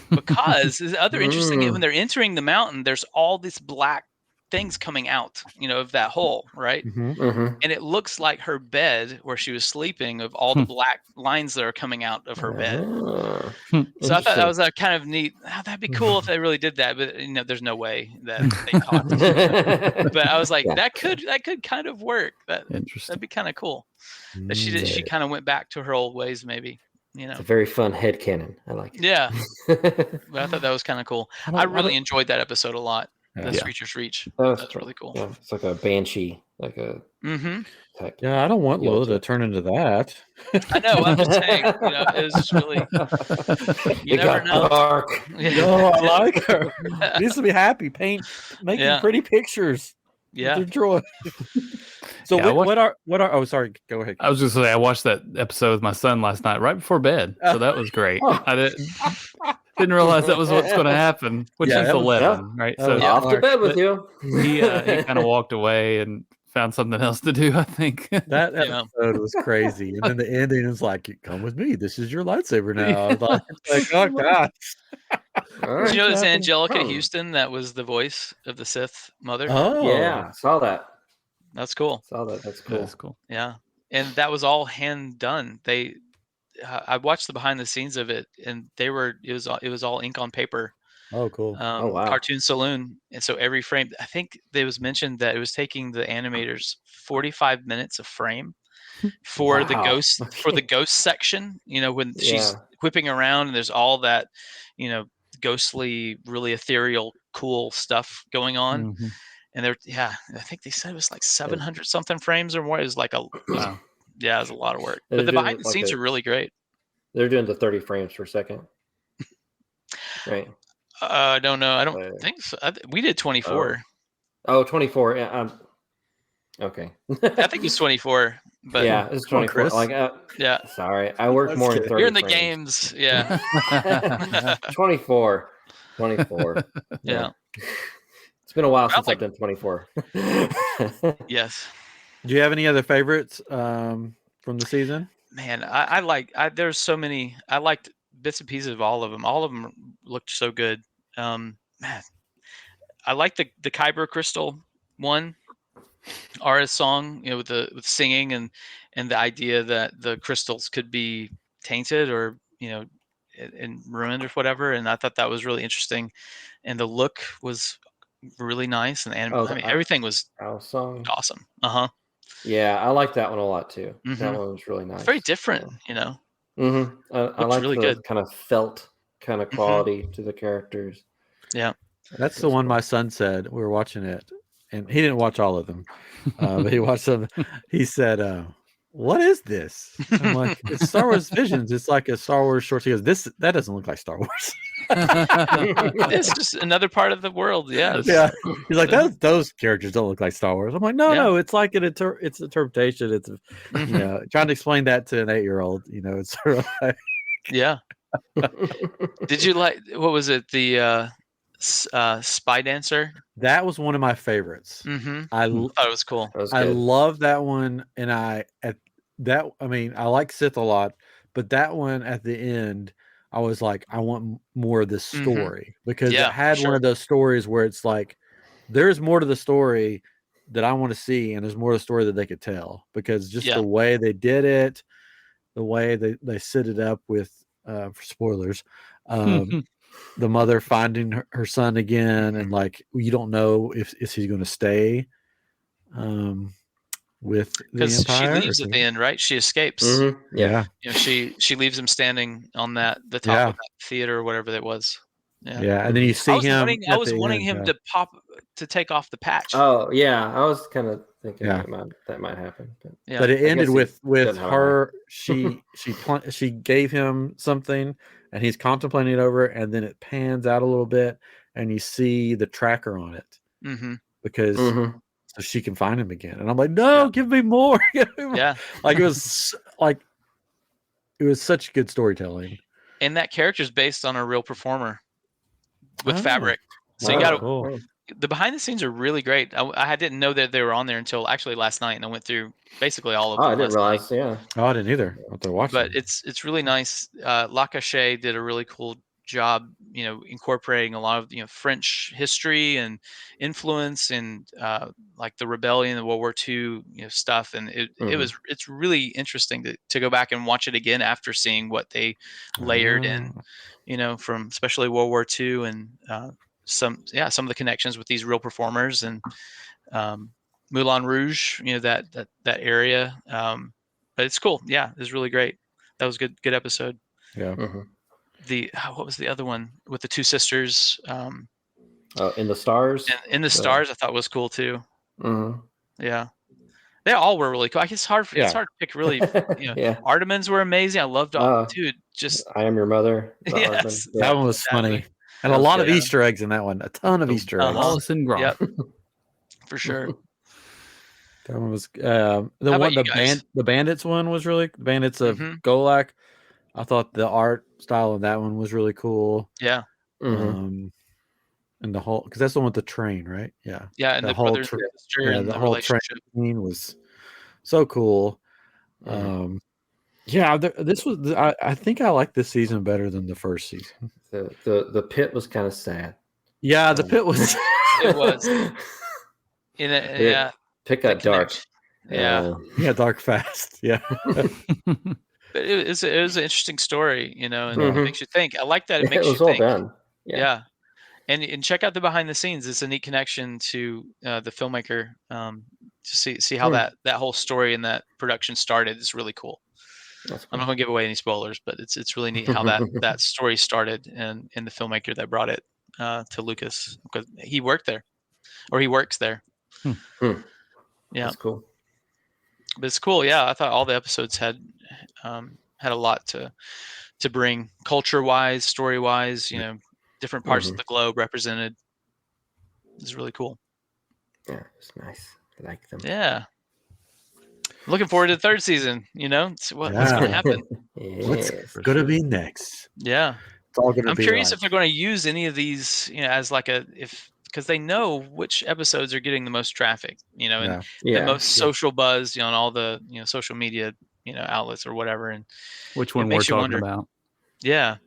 Because the other interesting, when they're entering the mountain, there's all these black things coming out, of that hole, right? Mm-hmm. And it looks like her bed where she was sleeping, of all the black lines that are coming out of her bed. So I thought that was a kind of neat. That'd be cool if they really did that, but there's no way that they caught it. But I was like, that could kind of work. That'd be kind of cool. That she kind of went back to her old ways, maybe. It's a very fun headcanon. I like it. Yeah. But I thought that was kind of cool. I really enjoyed that episode a lot. The Screecher's Reach. That's really cool. Yeah, it's like a banshee, like a type. Yeah, I don't want Lola to turn into that. I know. I'm just saying. It was just really. You never know. Dark. No, I like her. She needs to be happy. Making pretty pictures. Yeah. With her joy. So Yeah, I watched- what are? Oh, sorry. Go ahead. I was just say I watched that episode with my son last night right before bed, so that was great. Oh. I didn't realize that was what's going to happen, which Yeah, is that was- 11, right? that So was- Off to bed with but you. he kind of walked away and found something else to do, I think. That Yeah. episode was crazy, and then the ending is like, "Come with me. This is your lightsaber now." I was like, oh god. All Did right. you know it's happened? Angelica Oh. Houston that was the voice of the Sith mother? Oh Yeah, saw that. That's cool. Saw that. That's cool. That's cool. Yeah, and that was all hand done. I watched the behind the scenes of it, and it was all ink on paper. Oh, cool. Oh, wow. Cartoon Saloon, and so every frame. I think it was mentioned that it was taking the animators 45 minutes a frame for the Wow. ghost section. You know, when she's Yeah. whipping around, and there's all that, you know, ghostly, really ethereal, cool stuff going on. Mhm. And I think they said it was like 700 something frames or more. It was like Wow. yeah, it was a lot of work. They're But the doing behind the like scenes are really great. They're doing the 30 frames per second. Right. I don't know. I don't Uh, think so. We did 24. Oh, 24. Yeah. Okay. I think it was 24. But yeah, it's Come on, 24. Chris. Like, yeah. sorry, I work Let's more get in it. 30 You're in the frames. games. Yeah. 24. Yeah. It's been a while I since like- I've done 24. Yes. Do you have any other favorites from the season? Man, there's so many. I liked bits and pieces of all of them. All of them looked so good. Man, I like the Kyber crystal one. Ara's song, you know, with singing and the idea that the crystals could be tainted or, you know, and ruined or whatever. And I thought that was really interesting. And the look was really nice. And everything was Our song. awesome. Uh-huh. Yeah, I like that one a lot too. That Mhm. one was really nice. It's very different, you know. Mm-hmm. I Looks like really the good. kind of felt kind of quality to the characters. Yeah. That's the one my son said. We were watching it, and he didn't watch all of them, but he watched some. He said, "What is this?" I'm like, "It's Star Wars Visions. It's like a Star Wars short." He goes, "That doesn't look like Star Wars." It's just another part of the world. Yeah. Yeah, he's like, "Those characters don't look like Star Wars." I'm like, "No, it's like it's interpretation. It's you know, trying to explain that to an 8-year-old. You know, it's sort of like, Yeah. Did you like, what was it? The Spy Dancer? that was one of my favorites. Mm-hmm. I Thought it was cool. That was I good. love that one, and I mean, I like Sith a lot, but that one at the end, I was like, I want more of this Mhm. story because Yeah, it had for one sure. of those stories where it's like, there's more to the story that I want to see, and there's more to the story that they could tell because just Yeah. the way they did it, the way they set it up with, for spoilers, the mother finding her son again, and like you don't know if he's going to stay with the Because she Empire. leaves at the end, right? She escapes. Mhm. Yeah. Yeah, You know, she leaves him standing on the top Yeah. of that theater or whatever that was. Yeah. yeah, and then you see him. I was wanting him to take off the patch. Oh yeah, I was kind of thinking Yeah. that might happen. But Yeah. But it I ended guess he with doesn't have a her. She gave him something, and he's contemplating it over, and then it pans out a little bit, and you see the tracker on it Mm-hmm. because Mhm. so she can find him again. And I'm like, no, Yeah. give me more. Give me more. Yeah. Like it was such good storytelling. And that character's based on a real performer with Oh. fabric. So you Wow. got Cool. the behind the scenes are really great. I didn't know that they were on there until actually last night, and I went through basically all of Oh, them. I didn't last night. realize. Yeah. Oh, I didn't either. I'll have to watch But them. it's really nice. Lacachet did a really cool job, you know, incorporating a lot of, you know, French history and influence and like the rebellion, the World War II, you know, stuff. And it's really interesting to go back and watch it again after seeing what they layered in, Oh. you know, from especially World War II and some of the connections with these real performers and Moulin Rouge, you know, that area. But it's cool. Yeah, it was really great. That was good episode. Yeah. Mhm. What was the other one with the two sisters? In the stars. And in the stars, I thought was cool too. Mhm. Yeah, they all were really cool. I guess it's hard Yeah. to pick really. You know, Yeah. Ardemans were amazing. I loved dude. Just I Am Your Mother. the Yes. Aardman. Yeah. That one was exactly. funny. And That a was lot of good. Easter eggs in that one. A ton of Easter eggs. Uh-huh. Wallace and Gromit. Yep. For sure. That one was How about one you guys? the bandits one was really the bandits of Mhm. Golak. I thought the art style of that one was really cool. Yeah, Mhm. And the whole because that's the one with the train, right? Yeah, yeah, and the the whole brother and sister yeah and the the whole train relationship. scene was so cool. Mhm. Yeah, this was I think I like this season better than the first season. The pit was kind of sad. Yeah, the pit was It was. Yeah, Pit the got dark. connection. Yeah, yeah dark fast. Yeah, but it was an interesting story, and Mhm. it makes you think. I like that it It makes you was well think. done. Yeah. Yeah, and check out the behind the scenes. It's a neat connection to the filmmaker. To see how that whole story and that production started is really cool. That's I'm cool. not gonna give away any spoilers, but it's really neat how that story started and the filmmaker that brought it to Lucas, because he worked there, or he works there. Hmm. Yeah, That's cool. but it's cool. Yeah, I thought all the episodes had a lot to bring, culture wise, story wise. Different parts of Mhm. the globe represented. It's really cool. Yeah, it's nice. I like them. Yeah, looking forward to the third season. What's going Yeah. to happen? What's Yes. gonna be next? Yeah, It's all gonna I'm be curious like, if they're going to use any of these, as like because they know which episodes are getting the most traffic, and the Yeah. most social buzz, on all the social media, outlets or whatever, and Which it one we're makes you talking wonder, about? yeah,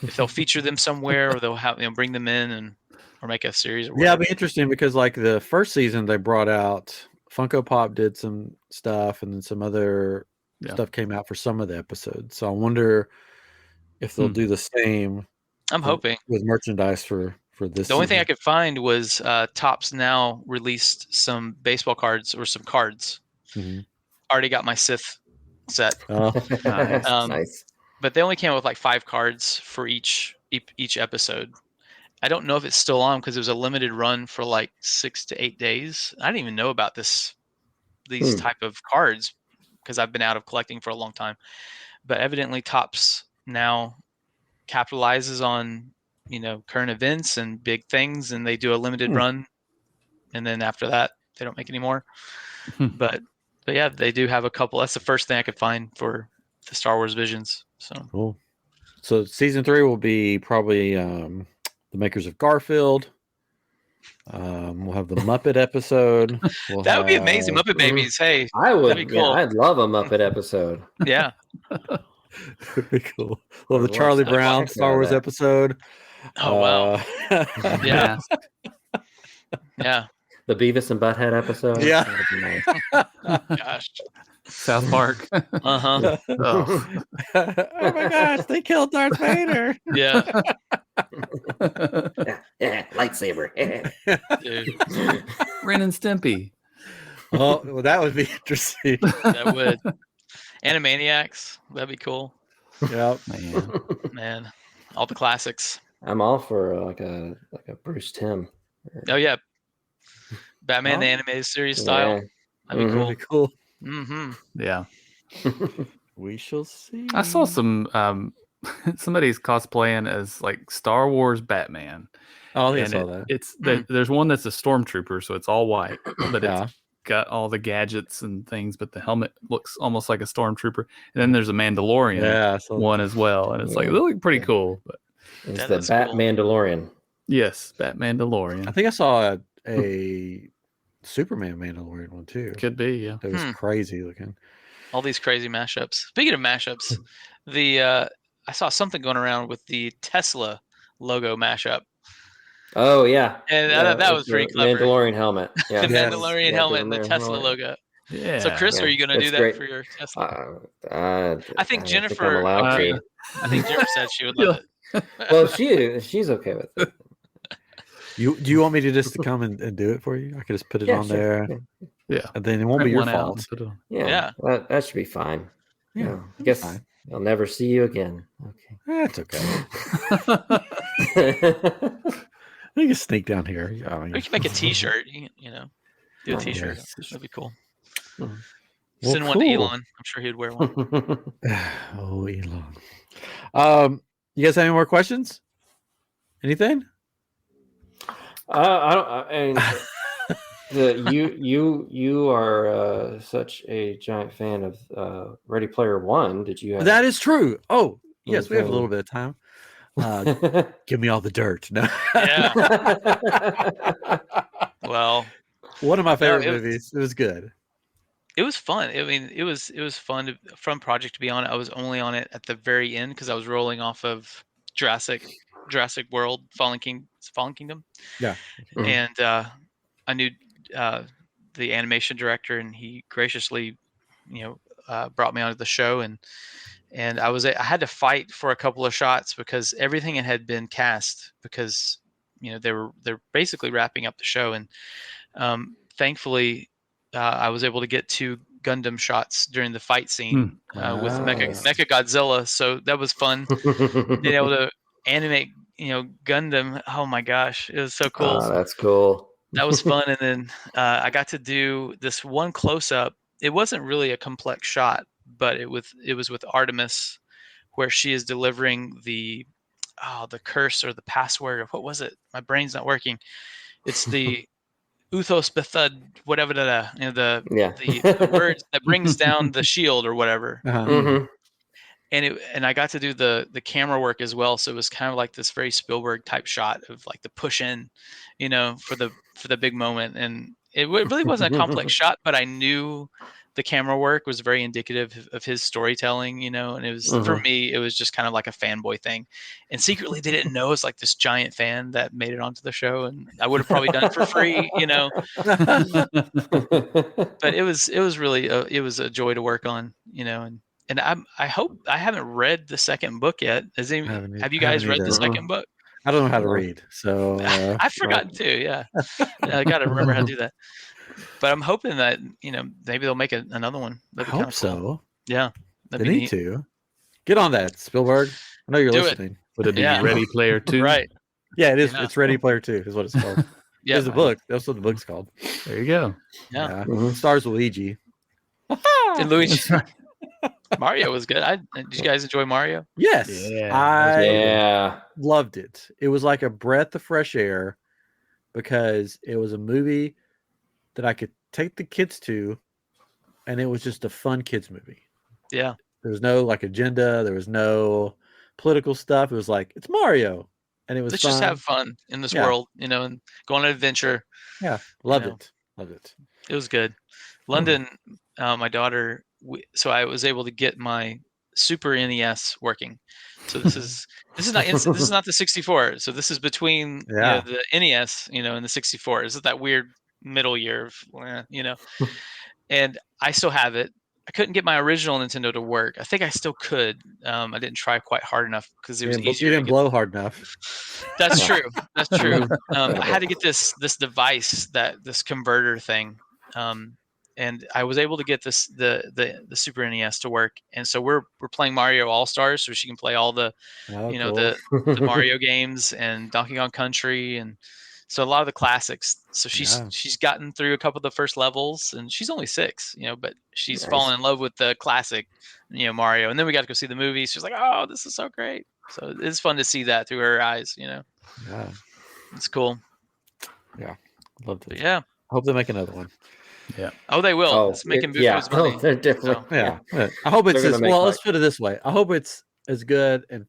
if they'll feature them somewhere or they'll have bring them in or make a series or yeah, it'll whatever. be interesting because like the first season they brought out Funko Pop did some stuff and then some other Yeah. stuff came out for some of the episodes. So I wonder if they'll do the same I'm hoping. with merchandise for this The only thing I season. could find was Topps now released some baseball cards or some cards. Mhm. Already got my Sith set. Oh, Nice. Nice. But they only came out with like 5 cards for each episode. I don't know if it's still on because it was a limited run for like 6 to 8 days. I didn't even know about these type of cards because I've been out of collecting for a long time. But evidently, Topps now capitalizes on current events and big things, and they do a limited run, and then after that, they don't make any more. But yeah, they do have a couple. That's the first thing I could find for the Star Wars Visions. So cool. So season 3 will be probably the makers of Garfield. We'll have the Muppet episode. that would be amazing. Muppet Babies. Hey, I would. that'd be cool. Yeah, I'd love a Muppet episode. Yeah. Would be cool. Well, the I'd Charlie watch the Brown heck Star out of Wars that. episode. Oh wow. Yeah. Mask. Yeah. The Beavis and Butthead episode. Yeah. That'd be nice. Gosh. South Park. Uh-huh. Oh. Oh my gosh, they killed Darth Vader. Yeah. Lightsaber. Dude, Ren and Stimpy. Oh, well, that would be interesting. that would. Animaniacs. That'd be cool. Yep. Man. Man. All the classics. I'm all for like a Bruce Timm. Oh yeah. Batman the Oh. Animated Series style. That'd be cool. That'd be cool. Mm-hmm. Yeah. We shall see. I saw some somebody's cosplaying as like Star Wars Batman. Oh, I think I And saw that. it's there's one that's a stormtrooper, so it's all white, but Yeah. it's got all the gadgets and things, but the helmet looks almost like a stormtrooper. And then there's a Mandalorian Yeah, I saw one as well, and it's like they look pretty cool. But It's Yeah, the that's Bat cool. Mandalorian. yes, Bat I Mandalorian think I saw a Superman Mandalorian one too. could be, yeah. It was crazy looking. All these crazy mashups. Speaking of mashups, I saw something going around with the Tesla logo mashup. Oh yeah, And yeah, that was it's pretty the clever. Mandalorian helmet. Yeah, The Yes. Mandalorian Yeah, helmet the and the Mandalorian Tesla helmet. logo. Yeah. So Chris, are you going to do it's that great. for your Tesla? I think I'm Jennifer allowed agreed. to. I think Jennifer said she would love it. Well, she's okay with it. Do you want me to just to come and do it for you? I could just put it Yeah, on sure. there, Yeah. and then it won't be Print your one out and fault. put it on. Yeah, Yeah. that should be fine. Yeah, Yeah, it'll I be guess fine. I'll never see you again. That's okay. Okay. You can sneak down here. I mean, We can make a T-shirt. Do a Oh, T-shirt. yes. That'd be cool. Well, Send one to cool. Elon. I'm sure he'd wear one. Oh, Elon. You guys have any more questions? Anything? I don't. You are such a giant fan of Ready Player One. Did you have That is true. Oh, yes, we have a anything- little bit of time. Give me all the dirt. No. Yeah. Well, One of my favorite it was- movies. It was good. it was fun. I mean, it was fun, fun project to be on. I was only on it at the very end because I was rolling off of Jurassic World, Fallen Kingdom, Yeah. Mhm. and I knew the animation director, and he graciously, brought me onto the show, and I had to fight for a couple of shots because everything had been cast because they're basically wrapping up the show, and thankfully I was able to get 2 Gundam shots during the fight scene with Mecha Godzilla, so that was fun. Being able to animate Gundam, oh my gosh, it was so cool. That's cool. That was fun. And then I got to do this one close up. It wasn't really a complex shot, but it was with Artemis, where she is delivering the curse or the password, or what was it? My brain's not working. It's the Uthos Bethud, whatever the words that brings down the shield or whatever. Uh-huh. Mhm. And I got to do the camera work as well, so it was kind of like this very Spielberg type shot of like the push in, for the big moment. And it really wasn't a complex shot, but I knew the camera work was very indicative of his storytelling, and it was for me, it was just kind of like a fanboy thing. And secretly they didn't know it's like this giant fan that made it onto the show, and I would have probably done it for free, but it was really it was a joy to work on, and I hope I haven't read the second book yet. Have you guys read the second book? I don't know how to read, so I've forgotten too. Yeah, I got to remember how to do that. But I'm hoping that maybe they'll make another one. I hope so. Yeah, They that'd be need neat. to get on that, Spielberg. I know you're Do it. listening. Would it be Yeah. Ready Player 2? Right. Yeah, it is. Yeah. It's Ready Player 2 is what it's called. Yeah. There's a book. That's what the book's called. There you go. Yeah. Mhm. It stars Luigi. And Luigi. Mario was good. Did you guys enjoy Mario? Yes, Yeah, I Yeah. loved it. It was like a breath of fresh air because it was a movie that I could take the kids to, and it was just a fun kids movie. Yeah. There was no like agenda. There was no political stuff. It was like it's Mario, and it was Let's fun. just have fun in this Yeah. world, and go on an adventure. Yeah, loved know. it. Loved it. It was good. London, my daughter. So I was able to get my Super NES working. So this is not the 64. So this is between Yeah. the NES, and the 64. This is that weird middle year of, and I still have it. I couldn't get my original Nintendo to work. I think I still could. I didn't try quite hard enough because it was You easier. didn't blow hard enough. That's true. That's true. I had to get this device, this converter thing, and I was able to get the Super NES to work. And so we're playing Mario All Stars, so she can play all the Oh, cool. the Mario games and Donkey Kong Country, and so a lot of the classics. So she's gotten through a couple of the first levels, and she's only 6, but she's Nice. fallen in love with the classic, Mario. And then we got to go see the movie. She's like, "Oh, this is so great!" So it's fun to see that through her eyes. Yeah, It's cool. loved But it. yeah. Hope they make another one. Oh, they will. Oh, It's making yeah. bukus money. Oh, they're definitely. So, Yeah, I hope it's They're gonna as make well. like- Let's put it this way: I hope it's as good and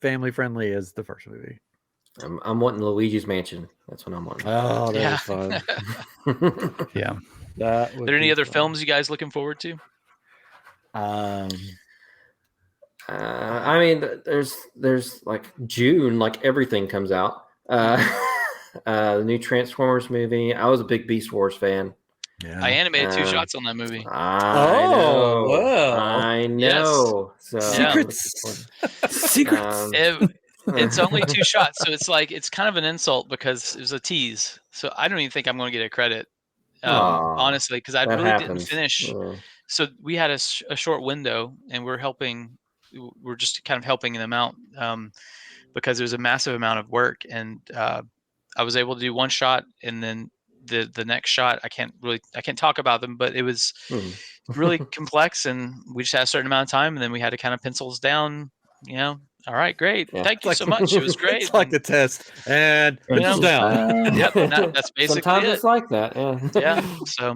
family friendly as the first movie. I'm wanting Luigi's Mansion. That's what I'm wanting. Oh, that Yeah. was fun. Yeah. That Are there any other films you guys looking forward to? I mean, there's like June, like everything comes out. The new Transformers movie. I was a big Beast Wars fan. Yeah. I animated 2 Uh, shots on that movie. I Oh, know. wow. I know. So Yeah. Secrets. Secrets. It's only 2 shots, so it's kind of an insult because it was a tease. So I don't even think I'm going to get a credit, honestly, because I that really happens. didn't finish. So we had a short window, and we're just kind of helping them out because it was a massive amount of work, and I was able to do 1 shot, and then the next shot I can't talk about them, but it was really complex, and we just had a certain amount of time, and then we had to kind of pencils down, All right, great. Yeah. Thank you It's so like- much. It was great. It's like the test, and You pencils know, down. Yep, that's basically Sometimes it. it's like that. Yeah. Yeah. So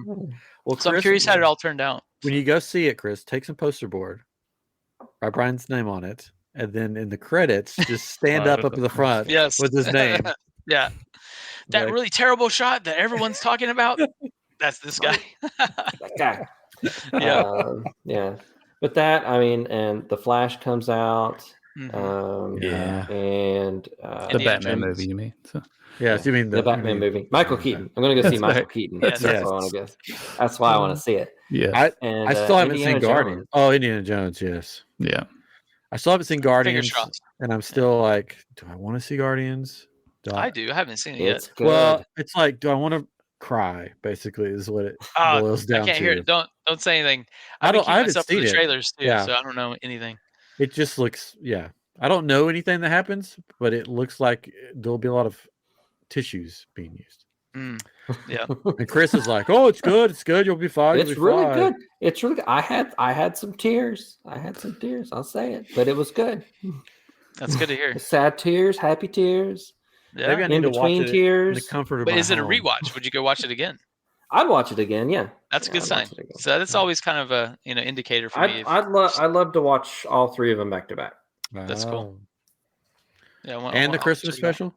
Well, I'm Chris, curious how it all turned out. when you go see it, Chris, take some poster board, write Brian's name on it, and then in the credits, just stand Slide up it in the up. front Yes. with his name. Yeah. That Like, really terrible shot that everyone's talking about. That's this guy. That guy. Yeah. Yeah. But that, I mean, and the Flash comes out. Mhm. Yeah. And The Indiana Batman Jones. movie, you mean? So, yeah, so you mean the Batman movie. Michael Keaton. I'm going to go see That's Michael right. Keaton. Yes. That's why I want to go. That's why I want to see it. yeah. And I still haven't Indiana seen Guardians. Jones. Oh, Indiana Jones, yes. Yeah. I still haven't seen Guardians, shots. and I'm still like, do I want to see Guardians? I do. I haven't seen it It's yet. good. Well, it's like, do I want to cry? Basically, is what it boils I down can't to. hear it. Don't say anything. I I've been don't- I keeping haven't myself for seen the it. trailers too, Yeah. so I don't know anything. It just looks, yeah. I don't know anything that happens, but it looks like there'll be a lot of tissues being used. Yeah. And Chris is like, "Oh, it's good. You'll be fine. It's really good. It's really good. I had some tears. I'll say it, but it was good. That's good to hear. Sad tears, happy tears, Yeah. Maybe I need in to watch between it in the tears. comfort of But my is it a home. rewatch? Would you go watch it again? I'd watch it again. Yeah, That's a Yeah, good I'd sign. watch it again. So that's always kind of a indicator for me. I'd love to watch all three of them back to back. That's cool. Yeah, And the Christmas special.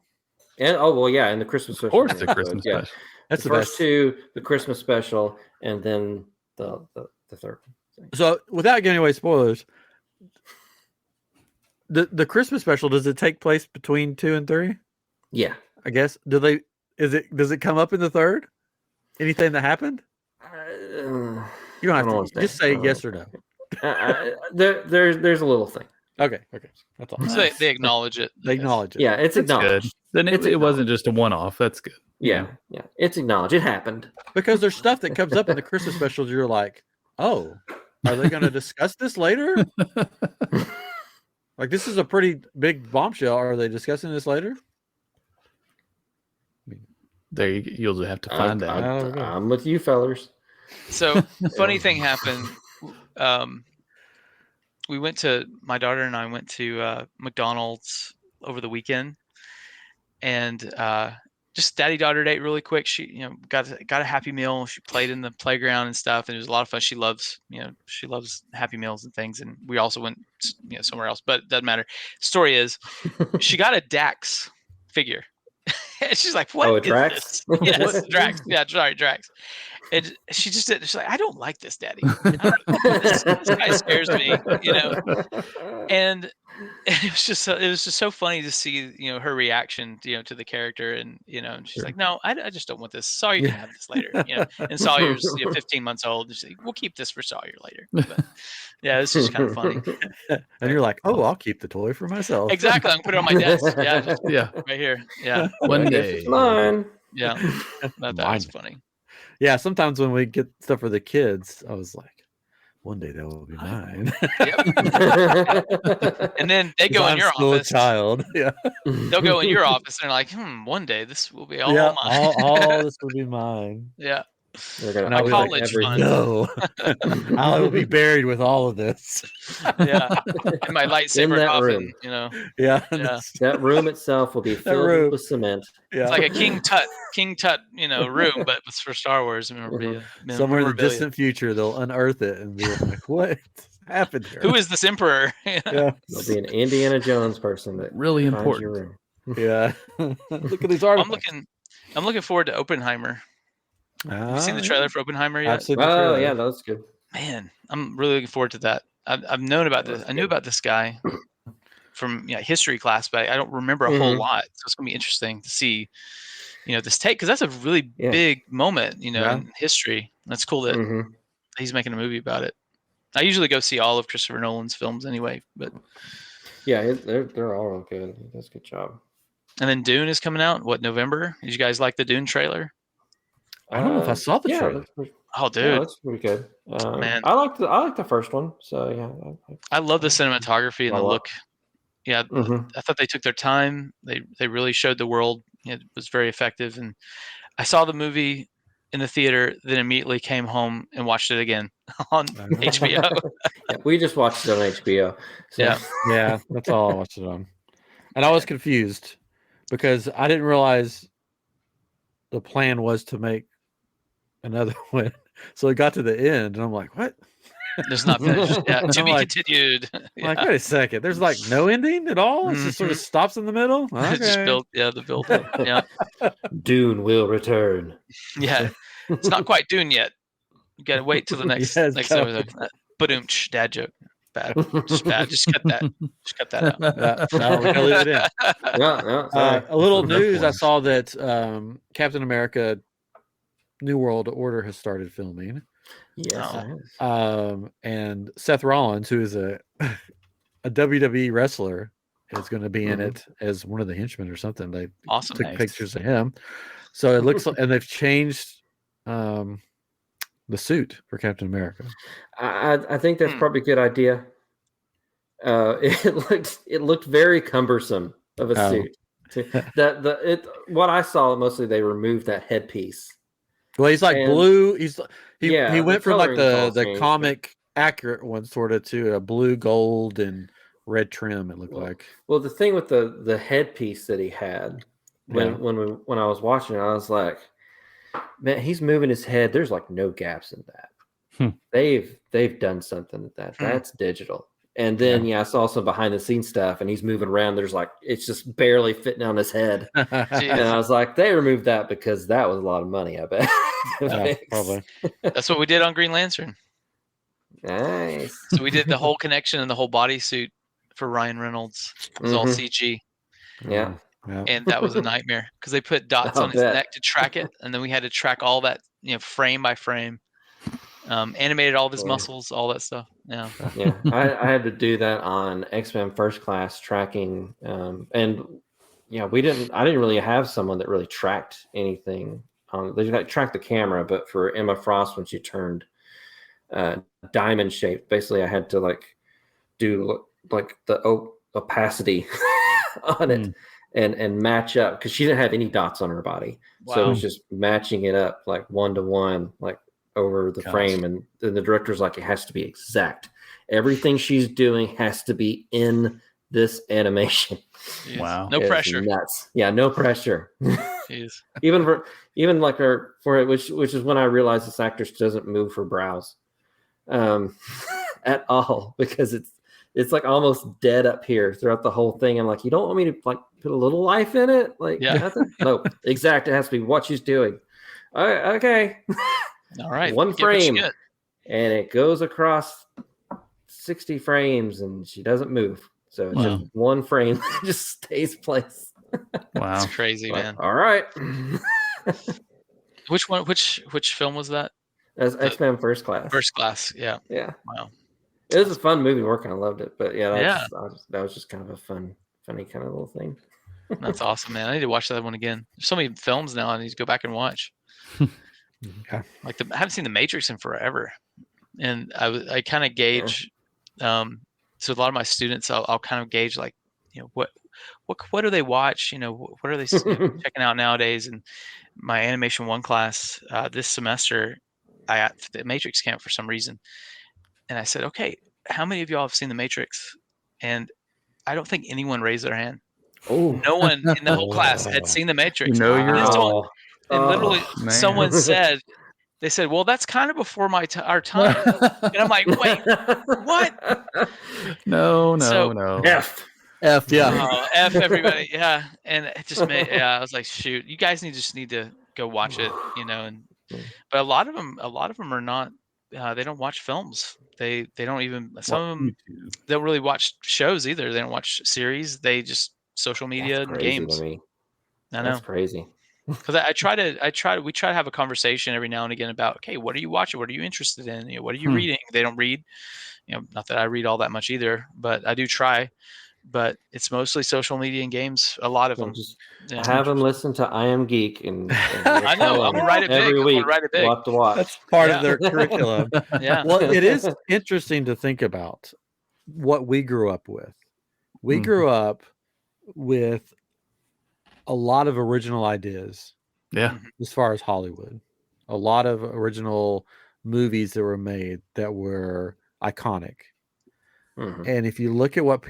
And and the Christmas special. Of course, was the good. Christmas Yeah. special. That's the the first best. two, the Christmas special, and then the third. So, without giving away spoilers, the Christmas special, does it take place between 2 and 3? Yeah. I guess. Does it come up in the third? Anything that happened? You don't I have don't to wanna say. just I say don't yes or no. There's a little thing. Okay. That's all. So they acknowledge it. They acknowledge it. Yeah, it's That's good. acknowledged. Then It's it wasn't just a one-off. That's good. Yeah, it's acknowledged. It happened. Because there's stuff that comes up in the Christmas specials. You're like, oh, are they going to discuss this later? Like, this is a pretty big bombshell. Are they discussing this later? There you'll have to find out. I'm with you, fellers. So funny thing happened. My daughter and I went to McDonald's over the weekend, and just daddy-daughter date really quick. She got a Happy Meal. She played in the playground and stuff, and it was a lot of fun. She loves Happy Meals and things, and we also went somewhere else, but it doesn't matter. Story is, she got a Dax figure. And she's like, "What is Drax? this?" Yes, Drax. Yeah, sorry, Drax. And she just did. She's like, "I don't like this, Daddy. This guy scares me." And it was just so funny to see her reaction to the character, and she's like, "No, I just don't want this. Sawyer can have this later." And Sawyer's 15 months old. And she's like, "We'll keep this for Sawyer later." But, yeah, it's just kind of funny. And you're like, oh, I'll keep the toy for myself. Exactly. I'm gonna put it on my desk. Yeah, just Yeah. right here. Yeah, One I guess day. it's mine. yeah. That was funny. Yeah, sometimes when we get stuff for the kids, I was like, one day that will be mine. And then they go in I'm your still office. a child. Yeah. They'll go in your office and they're like, one day this will be all Yeah, mine. all this will be mine. Yeah. They're gonna And I'll be like, college every- fund. no, I will be buried with all of this. Yeah. And my lightsaber that coffin, room. Yeah. Yeah. That room itself will be filled room. with cement. Yeah. It's like a King Tut, room, but it's for Star Wars. Somewhere in the distant future, they'll unearth it and be like, what happened here? Who is this emperor? Yeah. There'll be an Indiana Jones person that Really finds your important. room. Yeah. Look at these artifacts. I'm looking forward to Oppenheimer. Have you seen the trailer for Oppenheimer yet? I've seen the Oh trailer. yeah, that's good. Man, I'm really looking forward to that. I've known about this. I knew about this guy from history class, but I don't remember a whole lot. So it's gonna be interesting to see, this take, because that's a really big moment, in history. That's cool that he's making a movie about it. I usually go see all of Christopher Nolan's films anyway, but Yeah, they're all good. He does a good job. and then Dune is coming out. What, November? Did you guys like the Dune trailer? I don't know if I saw the trailer. Oh, dude, Yeah, that's pretty good. Man. I like the first one. So yeah, I love the cinematography and the look. Yeah, I thought they took their time. They really showed the world. It was very effective. And I saw the movie in the theater, then immediately came home and watched it again on HBO. Yeah, we just watched it on HBO. So. Yeah. Yeah, that's all I watched it on. And I was confused because I didn't realize the plan was to make another one. So it got to the end, and I'm like, what? It's not finished. Yeah, to I'm be like- continued. Yeah. Like, wait a second. There's like no ending at all. It just sort of stops in the middle. It just Okay. built, the build up. Yeah, Dune will return. yeah. It's not quite Dune yet. You gotta wait till the next Yeah, it's next gotta episode. Ba-doom-tsh, dad joke. Bad. Just bad. Just cut that. Just cut that out. No, we gotta leave it in. No, sorry. A little news. I saw that Captain America: New World Order has started filming. Yes, Oh. it is. And Seth Rollins, who is a WWE wrestler, is going to be in it as one of the henchmen or something. They Awesome. took Nice. pictures of him, so it looks like, and they've changed the suit for Captain America. I think that's probably a good idea. It looked very cumbersome of a Oh. suit. What I saw mostly they removed that headpiece. Well, he's like And- blue. He the went from like coloring's all the changed, comic accurate one sort of to a blue, gold, and red trim. It looked like. Well, the thing with the headpiece that he had when I was watching it, I was like, man, he's moving his head. There's like no gaps in that. They've done something with that. That's digital. And then I saw some behind the scenes stuff, and he's moving around. There's like it's just barely fitting on his head. Jeez. And I was like, they removed that because that was a lot of money, I bet. to Yeah, fix. probably. That's what we did on Green Lantern. Nice. So we did the whole connection and the whole bodysuit for Ryan Reynolds. It was all CG, Yeah. Yeah. and that was a nightmare because they put dots I'll on his bet. neck to track it, and then we had to track all that, frame by frame. Animated all of his Yeah. muscles, all that stuff. Yeah. Yeah, I had to do that on X-Men First Class tracking, and I didn't really have someone that really tracked anything. They like tracked the camera, but for Emma Frost when she turned diamond shaped, basically I had to like do like the opacity on it and match up because she didn't have any dots on her body, so it was just matching it up like 1-to-1, like over the frame, and then the director's like, it has to be exact. Everything she's doing has to be in this animation. Jeez. Wow. No It's pressure. nuts. Yeah, no pressure. Jeez. even like her for it, which is when I realized this actress doesn't move her brows at all, because it's like almost dead up here throughout the whole thing. I'm like, you don't want me to like put a little life in it? Like, nothing? No, exact. It has to be what she's doing. Okay. All right. One Get what you frame. get. And it goes across 60 frames and she doesn't move. So it's just one frame that just stays place. Wow. It's crazy, man. All right. Which one? Which film was that? That's X-Men First Class. First Class. Yeah. Yeah. Wow. It was a fun movie working. I loved it. But yeah, Yeah. that was just kind of a funny kind of little thing. That's awesome, man. I need to watch that one again. There's so many films now I need to go back and watch. Okay. Like I haven't seen The Matrix in forever, and I kind of gauge. So a lot of my students, I'll kind of gauge like, what do they watch? What are they checking out nowadays? And my Animation 1 class this semester, I got the Matrix camp for some reason, and I said, okay, how many of y'all have seen The Matrix? And I don't think anyone raised their hand. Oh, No one in the whole class had seen The Matrix. You're And literally, man. someone said, they said, well, that's kind of before our time. And I'm like, wait, what? No. F. Yeah. Oh, F everybody. Yeah. And it just made, I was like, shoot, you guys just need to go watch it, but a lot of them are not, they don't watch films. They don't even, some of them don't really watch shows either. They don't watch series. They just social media and games. To me. I know. That's crazy. Because we try to have a conversation every now and again about, okay, what are you watching? What are you interested in? What are you reading? They don't read, not that I read all that much either, but I do try. But it's mostly social media and games. A lot of them. Just have them listen to I Am Geek, and I know. I'm gonna write it every big. week. I'm gonna write it big. We'll have to watch. That's part of their curriculum. Yeah. Well, it is interesting to think about what we grew up with. We grew up with a lot of original ideas Yeah. as far as Hollywood. a lot of original movies that were made that were iconic. Mhm. And if you look at what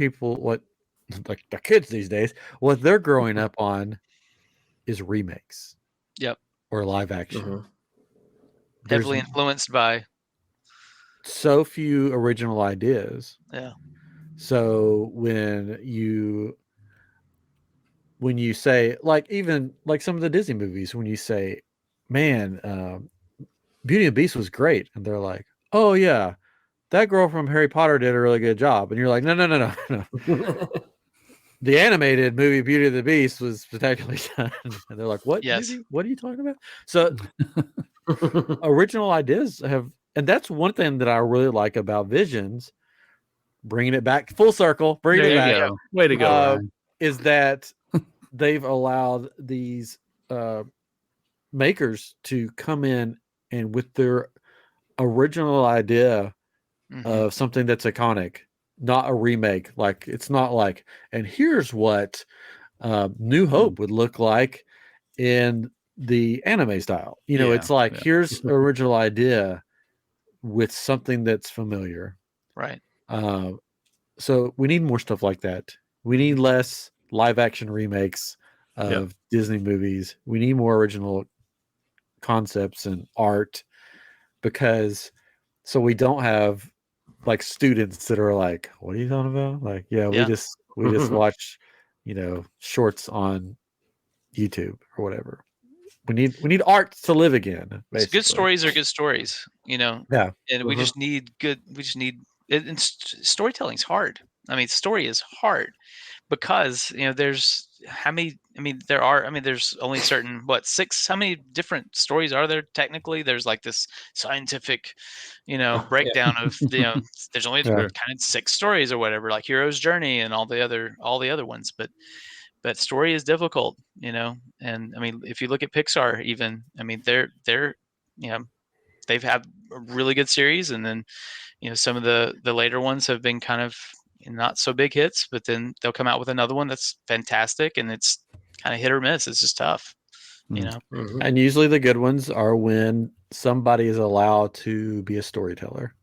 like the kids these days, what they're growing up on is remakes Yep. or live action. Mhm. There's Heavily influenced by. so few original ideas. Yeah. So when you say, like, even like some of the Disney movies, when you say, man, Beauty and the Beast was great, and they're like, oh yeah, that girl from Harry Potter did a really good job, and you're like, no. The animated movie Beauty and the Beast was spectacularly done, and they're like, what Yes. movie? What are you talking about? So original ideas and that's one thing that I really like about Visions, bringing it back full circle, bringing There it you back, go. Way to go, Ryan. is that they've allowed these makers to come in and with their original idea of something that's iconic, not a remake. Like, it's not like, and here's what New Hope would look like in the anime style. Yeah, It's like, yeah. here's original idea with something that's familiar. Right. So we need more stuff like that. We need less live action remakes of Disney movies. We need more original concepts and art, because so we don't have like students that are like, what are you talking about? Like, yeah, we Yeah. just watch, shorts on YouTube or whatever. We need art to live again, So basically. good stories are good stories, Yeah. and we just need and storytelling's hard. I mean, story is hard because, there's there's only certain, how many different stories are there technically? There's like this scientific, breakdown of, there's only Yeah. kind of 6 stories or whatever, like Hero's Journey and all the other ones, but story is difficult, and I mean, if you look at Pixar, even, I mean, they're you know they've had a really good series, and then, some of the later ones have been kind of not so big hits, but then they'll come out with another one that's fantastic, and it's kind of hit or miss. It's just tough, Mhm. And usually the good ones are when somebody is allowed to be a storyteller.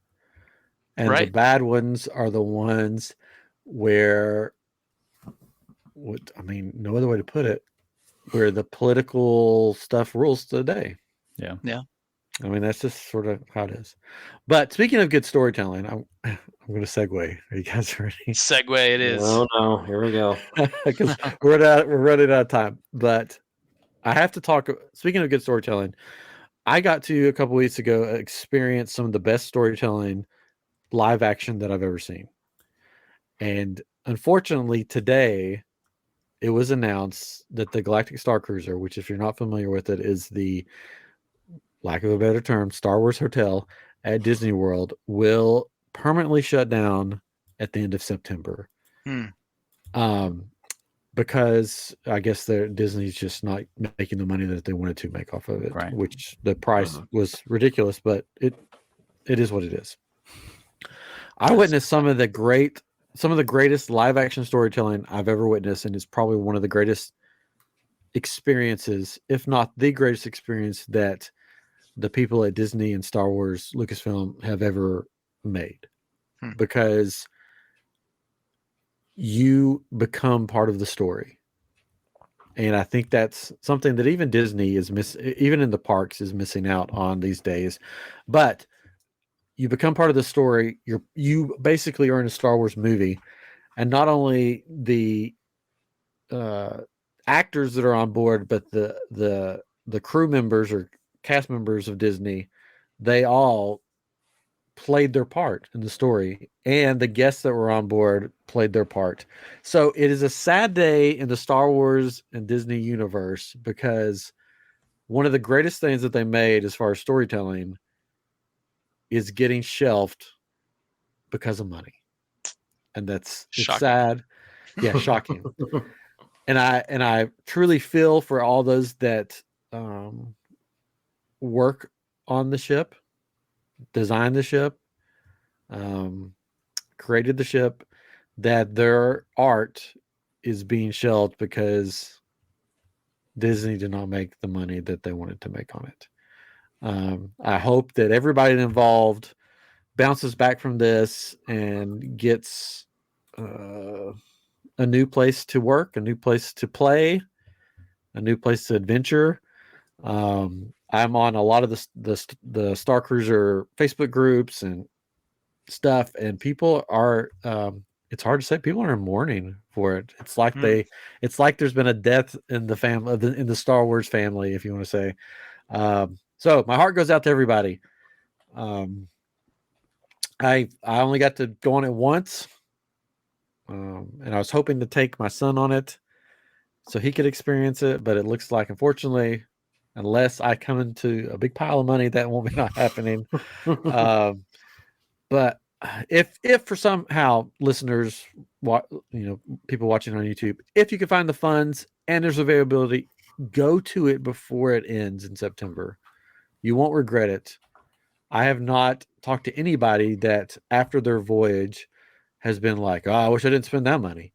And the Right. bad ones are the ones where, no other way to put it, where the political stuff rules the day. Yeah. Yeah. I mean, that's just sort of how it is. But speaking of good storytelling, I'm going to segue. Are you guys ready? Segue it is. Oh no, here we go. Because we're running out of time. But I have to talk. Speaking of good storytelling, I got to a couple weeks ago experience some of the best storytelling live action that I've ever seen. And unfortunately, today it was announced that the Galactic Starcruiser, which, if you're not familiar with it, is the, lack of a better term, Star Wars hotel at Disney World, will permanently shut down at the end of September. Because I guess Disney's just not making the money that they wanted to make off of it, Right. which the price was ridiculous, but it is what it is. I witnessed some of the greatest live action storytelling I've ever witnessed, and it's probably one of the greatest experiences, if not the greatest experience, that the people at Disney and Star Wars Lucasfilm have ever made. Because you become part of the story. And I think that's something that even Disney is even in the parks is missing out on these days. But you become part of the story. You basically are in a Star Wars movie, and not only the actors that are on board, but the crew members or cast members of Disney, they all played their part in the story, and the guests that were on board played their part. So it is a sad day in the Star Wars and Disney universe, because one of the greatest things that they made as far as storytelling is getting shelved because of money. And it's sad. Yeah, shocking. And I truly feel for all those that work on the ship, designed the ship, created the ship, that their art is being shelved because Disney did not make the money that they wanted to make on it. I hope that everybody involved bounces back from this and gets a new place to work, a new place to play, a new place to adventure. I'm on a lot of the Starcruiser Facebook groups and stuff, and people are it's hard to say, people are in mourning for it. It's like it's like there's been a death in the family, in the Star Wars family, if you want to say. So my heart goes out to everybody. I only got to go on it once, and I was hoping to take my son on it so he could experience it, but it looks like, unfortunately, unless I come into a big pile of money, that won't be not happening. But if for somehow listeners, people watching on YouTube, if you can find the funds and there's availability, go to it before it ends in September. You won't regret it. I have not talked to anybody that after their voyage has been like, oh, I wish I didn't spend that money.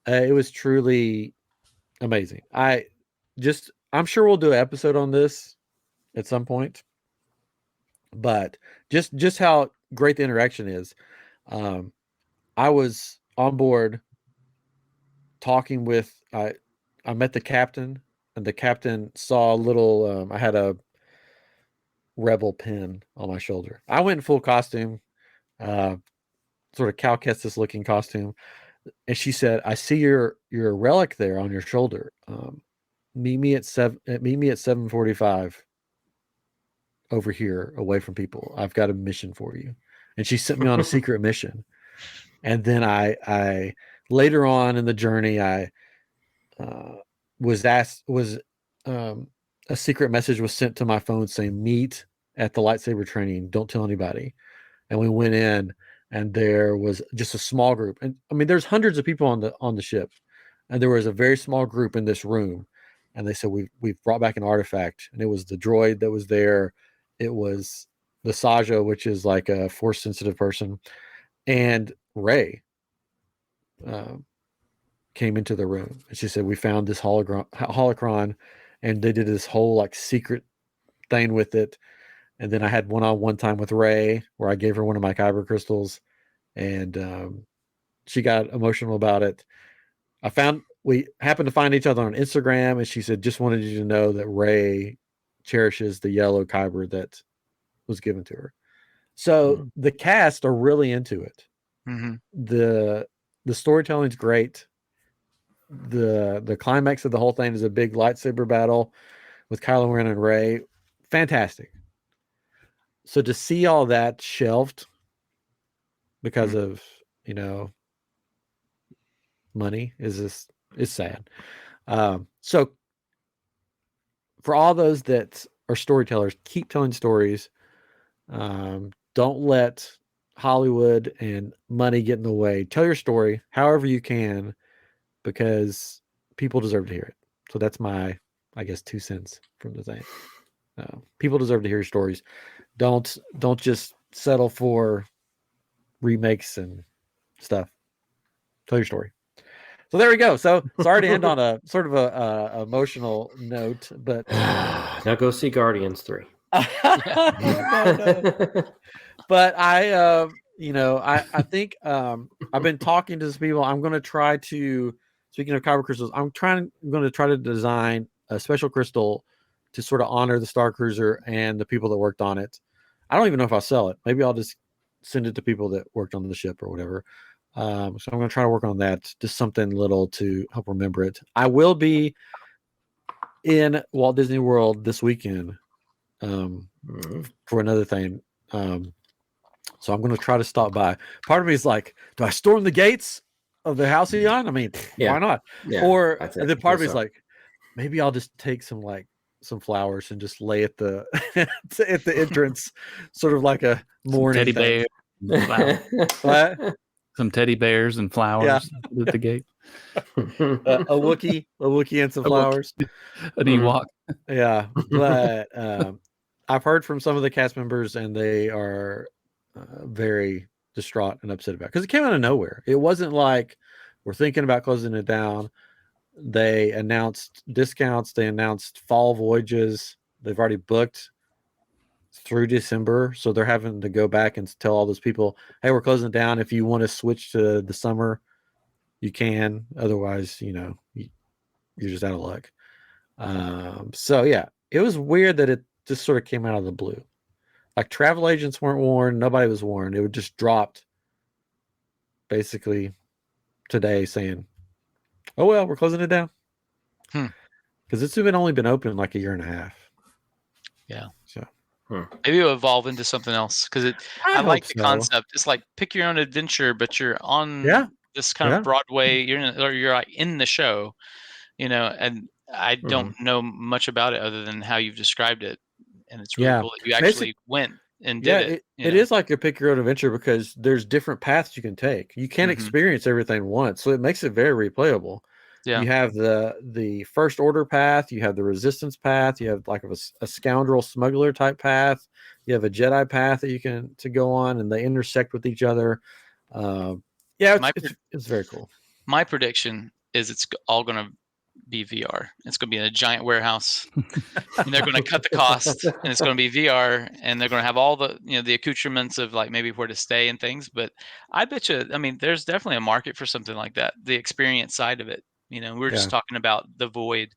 It was truly amazing. I'm sure we'll do an episode on this at some point, but just how great the interaction is. I was on board talking with, I met the captain, and the captain saw a little, I had a rebel pin on my shoulder. I went in full costume, sort of Cal Kestis looking costume. And she said, I see your relic there on your shoulder. Meet me at 7:45 over here, away from people. I've got a mission for you. And she sent me on a secret mission. And then I later on in the journey, I was asked, a secret message was sent to my phone saying, meet at the lightsaber training. Don't tell anybody. And we went in, and there was just a small group. And I mean, there's hundreds of people on the ship, and there was a very small group in this room. And they said, we've brought back an artifact, and it was the droid that was there. It was the Saja, which is like a force sensitive person, and Rey came into the room, and she said, we found this holocron, and they did this whole like secret thing with it. And then I had one-on-one time with Rey where I gave her one of my kyber crystals, and she got emotional about it. We happened to find each other on Instagram, and she said, just wanted you to know that Rey cherishes the yellow kyber that was given to her. So the cast are really into it. Mm-hmm. The storytelling's great. The climax of the whole thing is a big lightsaber battle with Kylo Ren and Rey. Fantastic. So to see all that shelved because of, money is sad. So for all those that are storytellers, keep telling stories. Don't let Hollywood and money get in the way. Tell your story however you can, because people deserve to hear it. So that's my, 2 cents from the thing. People deserve to hear your stories. Don't just settle for remakes and stuff. Tell your story. So there we go. So sorry to end on a sort of a emotional note, but now go see Guardians 3. No. But I think I've been talking to some people. I'm going to try to, speaking of kyber crystals, I'm going to try to design a special crystal to sort of honor the Starcruiser and the people that worked on it. I don't even know if I'll sell it. Maybe I'll just send it to people that worked on the ship or whatever. So I'm going to try to work on that, just something little to help remember it. I will be in Walt Disney World this weekend for another thing. So I'm going to try to stop by. Part of me is like, do I storm the gates of the Halcyon? I mean, why not? Yeah, or then part of me is like, maybe I'll just take some flowers and just lay at the at the entrance, sort of like a morning teddy bear. What? Some teddy bears and flowers at the gate. A Wookiee and some flowers. An Ewok. Yeah, but I've heard from some of the cast members, and they are very distraught and upset about it because it came out of nowhere. It wasn't like we're thinking about closing it down. They announced discounts. They announced fall voyages. They've already booked through December. So they're having to go back and tell all those people, hey, we're closing it down. If you want to switch to the summer, you can. Otherwise, you're just out of luck. So yeah, it was weird that it just sort of came out of the blue. Like travel agents weren't warned. Nobody was warned. It would just dropped basically today saying, oh, well, we're closing it down. Because it's only been open like a year and a half. Yeah. So maybe it'll evolve into something else. Because I like the concept. It's like pick your own adventure, but you're on this kind of Broadway. You're like in the show, and I don't know much about it other than how you've described it. And it's really cool that you actually went and did it. It is like a pick your own adventure because there's different paths you can take. You can't experience everything once, so it makes it very replayable. Yeah. You have the First Order path, you have the Resistance path, you have like a scoundrel smuggler type path, you have a Jedi path that you can to go on, and they intersect with each other. It's very cool. My prediction is it's all going to be VR. It's going to be in a giant warehouse, and they're going to cut the cost, and it's going to be VR, and they're going to have all the the accoutrements of like maybe where to stay and things. But I bet you, there's definitely a market for something like that. The experience side of it. We were just talking about the void.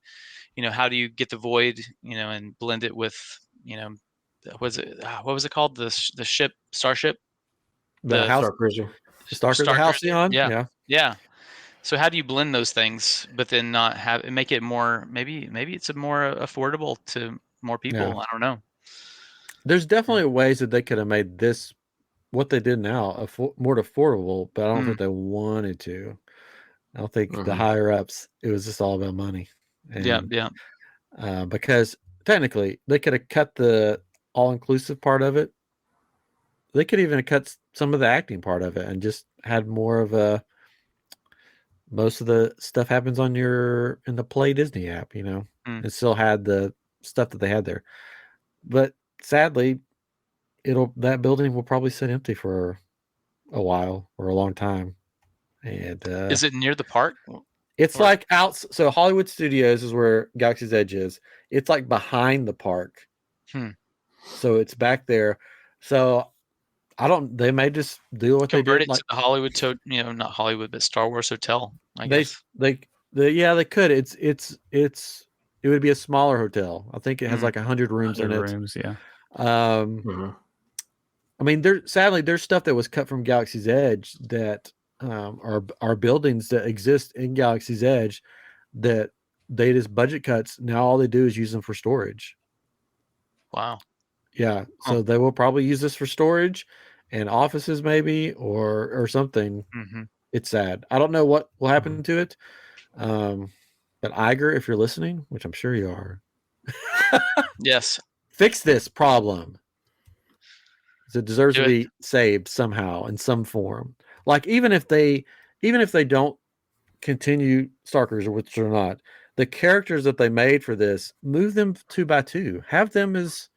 How do you get the void? And blend it with what was it called? The ship, starship, the Starcruiser, Halcyon. Yeah. So how do you blend those things, but then not make it more? Maybe it's more affordable to more people. Yeah. I don't know. There's definitely ways that they could have made this what they did now more affordable, but I don't think they wanted to. I don't think the higher ups. It was just all about money. And, because technically they could have cut the all-inclusive part of it. They could even have cut some of the acting part of it and just had more of a. Most of the stuff happens in the Play Disney app, and still had the stuff that they had there. But sadly, that building will probably sit empty for a while or a long time. And is it near the park? It's like out. So Hollywood Studios is where Galaxy's Edge is. It's like behind the park. So it's back there. So they may just do what Convert they did. It to the Hollywood, not Hollywood, but Star Wars Hotel. I guess. They could. It would be a smaller hotel. I think it has like 100 rooms in it. Rooms, yeah. Sadly, there's stuff that was cut from Galaxy's Edge that are buildings that exist in Galaxy's Edge that they just budget cuts. Now all they do is use them for storage. Wow. Yeah. So they will probably use this for storage and offices maybe or something. It's sad. I don't know what will happen to it. But Iger, if you're listening, which I'm sure you are. Yes. Fix this problem. It deserves to be saved somehow in some form. Like even if they don't continue Starcruiser, which they're not, the characters that they made for this, move them 2x2. Have them as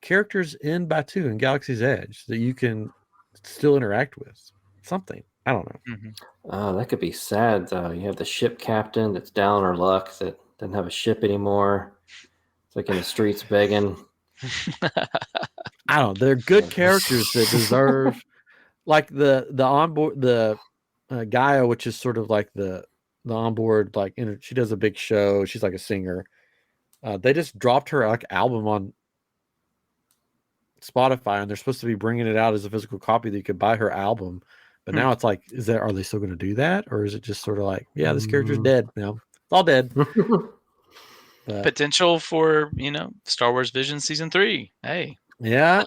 characters in Batuu in Galaxy's Edge that you can still interact with. Something. I don't know. Oh, that could be sad though. You have the ship captain that's down on her luck that doesn't have a ship anymore. It's like in the streets begging. I don't know. They're good characters that deserve like the onboard Gaia, which is sort of like the onboard she does a big show. She's like a singer. They just dropped her album on Spotify, and they're supposed to be bringing it out as a physical copy that you could buy her album. But now it's like, are they still going to do that, or is it just sort of like, this character's dead now? It's all dead. Potential for Star Wars Vision Season 3. Hey. Yeah,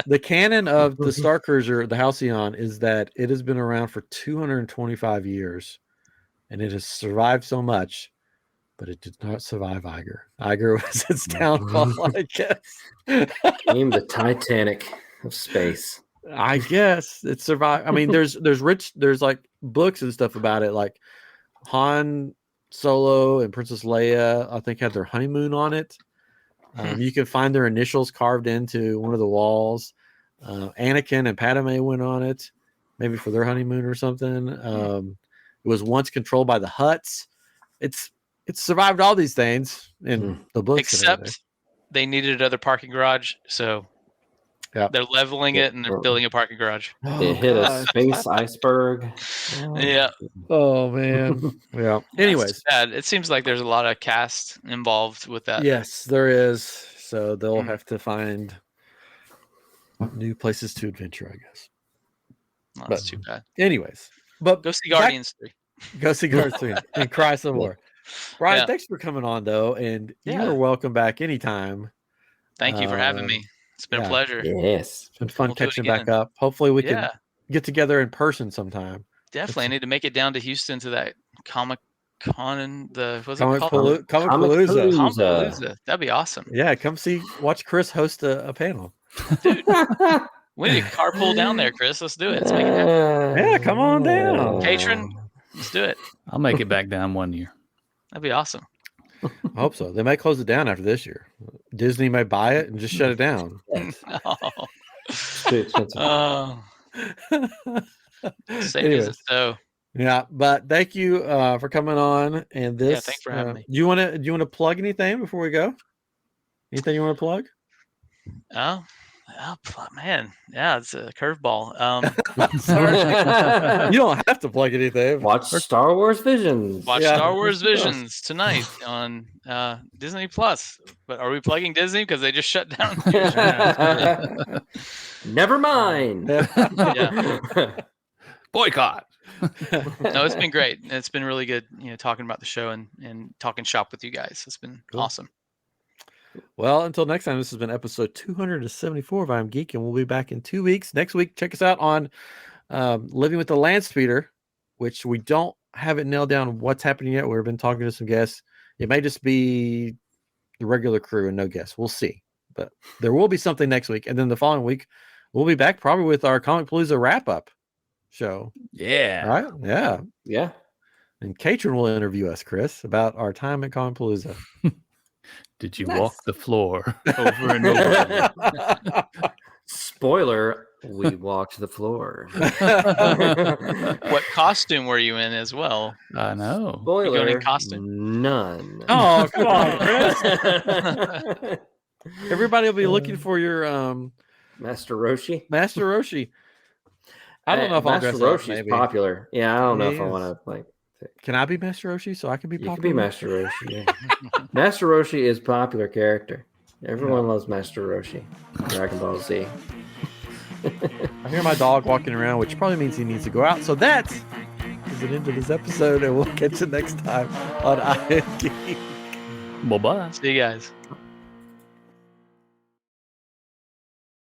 the canon of the Starcruiser, the Halcyon, is that it has been around for 225 years, and it has survived so much, but it did not survive Iger. Iger was its downfall, I guess. Became the Titanic of space. I guess it survived. There's like books and stuff about it, like Han Solo and Princess Leia, I think, had their honeymoon on it. You can find their initials carved into one of the walls. Anakin and Padme went on it, maybe for their honeymoon or something. It was once controlled by the Hutts. It's survived all these things in the books. Except they needed another parking garage, so Yep. they're leveling it and they're building a parking garage. It hit a space iceberg. Yeah. Oh man. Yeah. Anyways, That's bad. It seems like there's a lot of cast involved with that. yes, there is. So they'll Mm. have to find new places to adventure, I guess. Oh, that's too bad. Anyways, but Go see Guardians 3. Go see Guardians 3 and cry some more. Brian, Yeah. thanks for coming on though, and you Yeah. are welcome back anytime. Thank you for having me. It's been a pleasure. Yes. It's been fun We'll do it catching back again. up. Hopefully we can Yeah, get together in person sometime. definitely. I need to make it down to Houston to that Comic Con and what's it called? Comicpalooza. Comicpalooza. That'd be awesome. Yeah, come watch Chris host a panel. We need to carpool down there, Chris. Let's do it. Let's make it happen. Yeah, come on down. Catron, let's do it. I'll make it back down one year. That'd be awesome. I hope so. They might close it down after this year. Disney may buy it and just shut it down. Oh, It's too expensive. Same Anyways. as so. Yeah, but thank you for coming on. And this, thanks for having me. Do you want to plug anything before we go? Anything you want to plug? Man, yeah, it's a curveball. You don't have to plug anything. Watch Star Wars Visions. Watch Yeah. Star Wars Visions tonight on Disney Plus. But are we plugging Disney because they just shut down? Never mind. Yeah. Boycott. No, it's been great. It's been really good, talking about the show and talking shop with you guys. It's been awesome. Well, until next time, this has been episode 274 of I'm Geek, and we'll be back in 2 weeks. Next week, check us out on Living with the Land Speeder, which we don't have it nailed down what's happening yet. We've been talking to some guests. It may just be the regular crew and no guests. We'll see. But there will be something next week. And then the following week, we'll be back probably with our Comicpalooza wrap-up show. Yeah. Right? Yeah. Yeah. And Catron will interview us, Chris, about our time at Comicpalooza. Did you Nice. walk the floor over and over? Spoiler, we walked the floor. What costume were you in as well? I know. Spoiler, going in costume? none. Oh, come on, Chris. Everybody will be looking for your Master Roshi. Master Roshi. I don't know if I'll Master dress up, Roshi's maybe. popular. Yeah, I don't know He if I is. want to like. Can I be Master Roshi so I can be You popular? can be Master Roshi. Yeah. Master Roshi is a popular character. Everyone loves Master Roshi. Dragon Ball Z. I hear my dog walking around, which probably means he needs to go out. So that is an end of this episode, and we'll catch you next time on I Am Geek. Bye-bye. See you guys.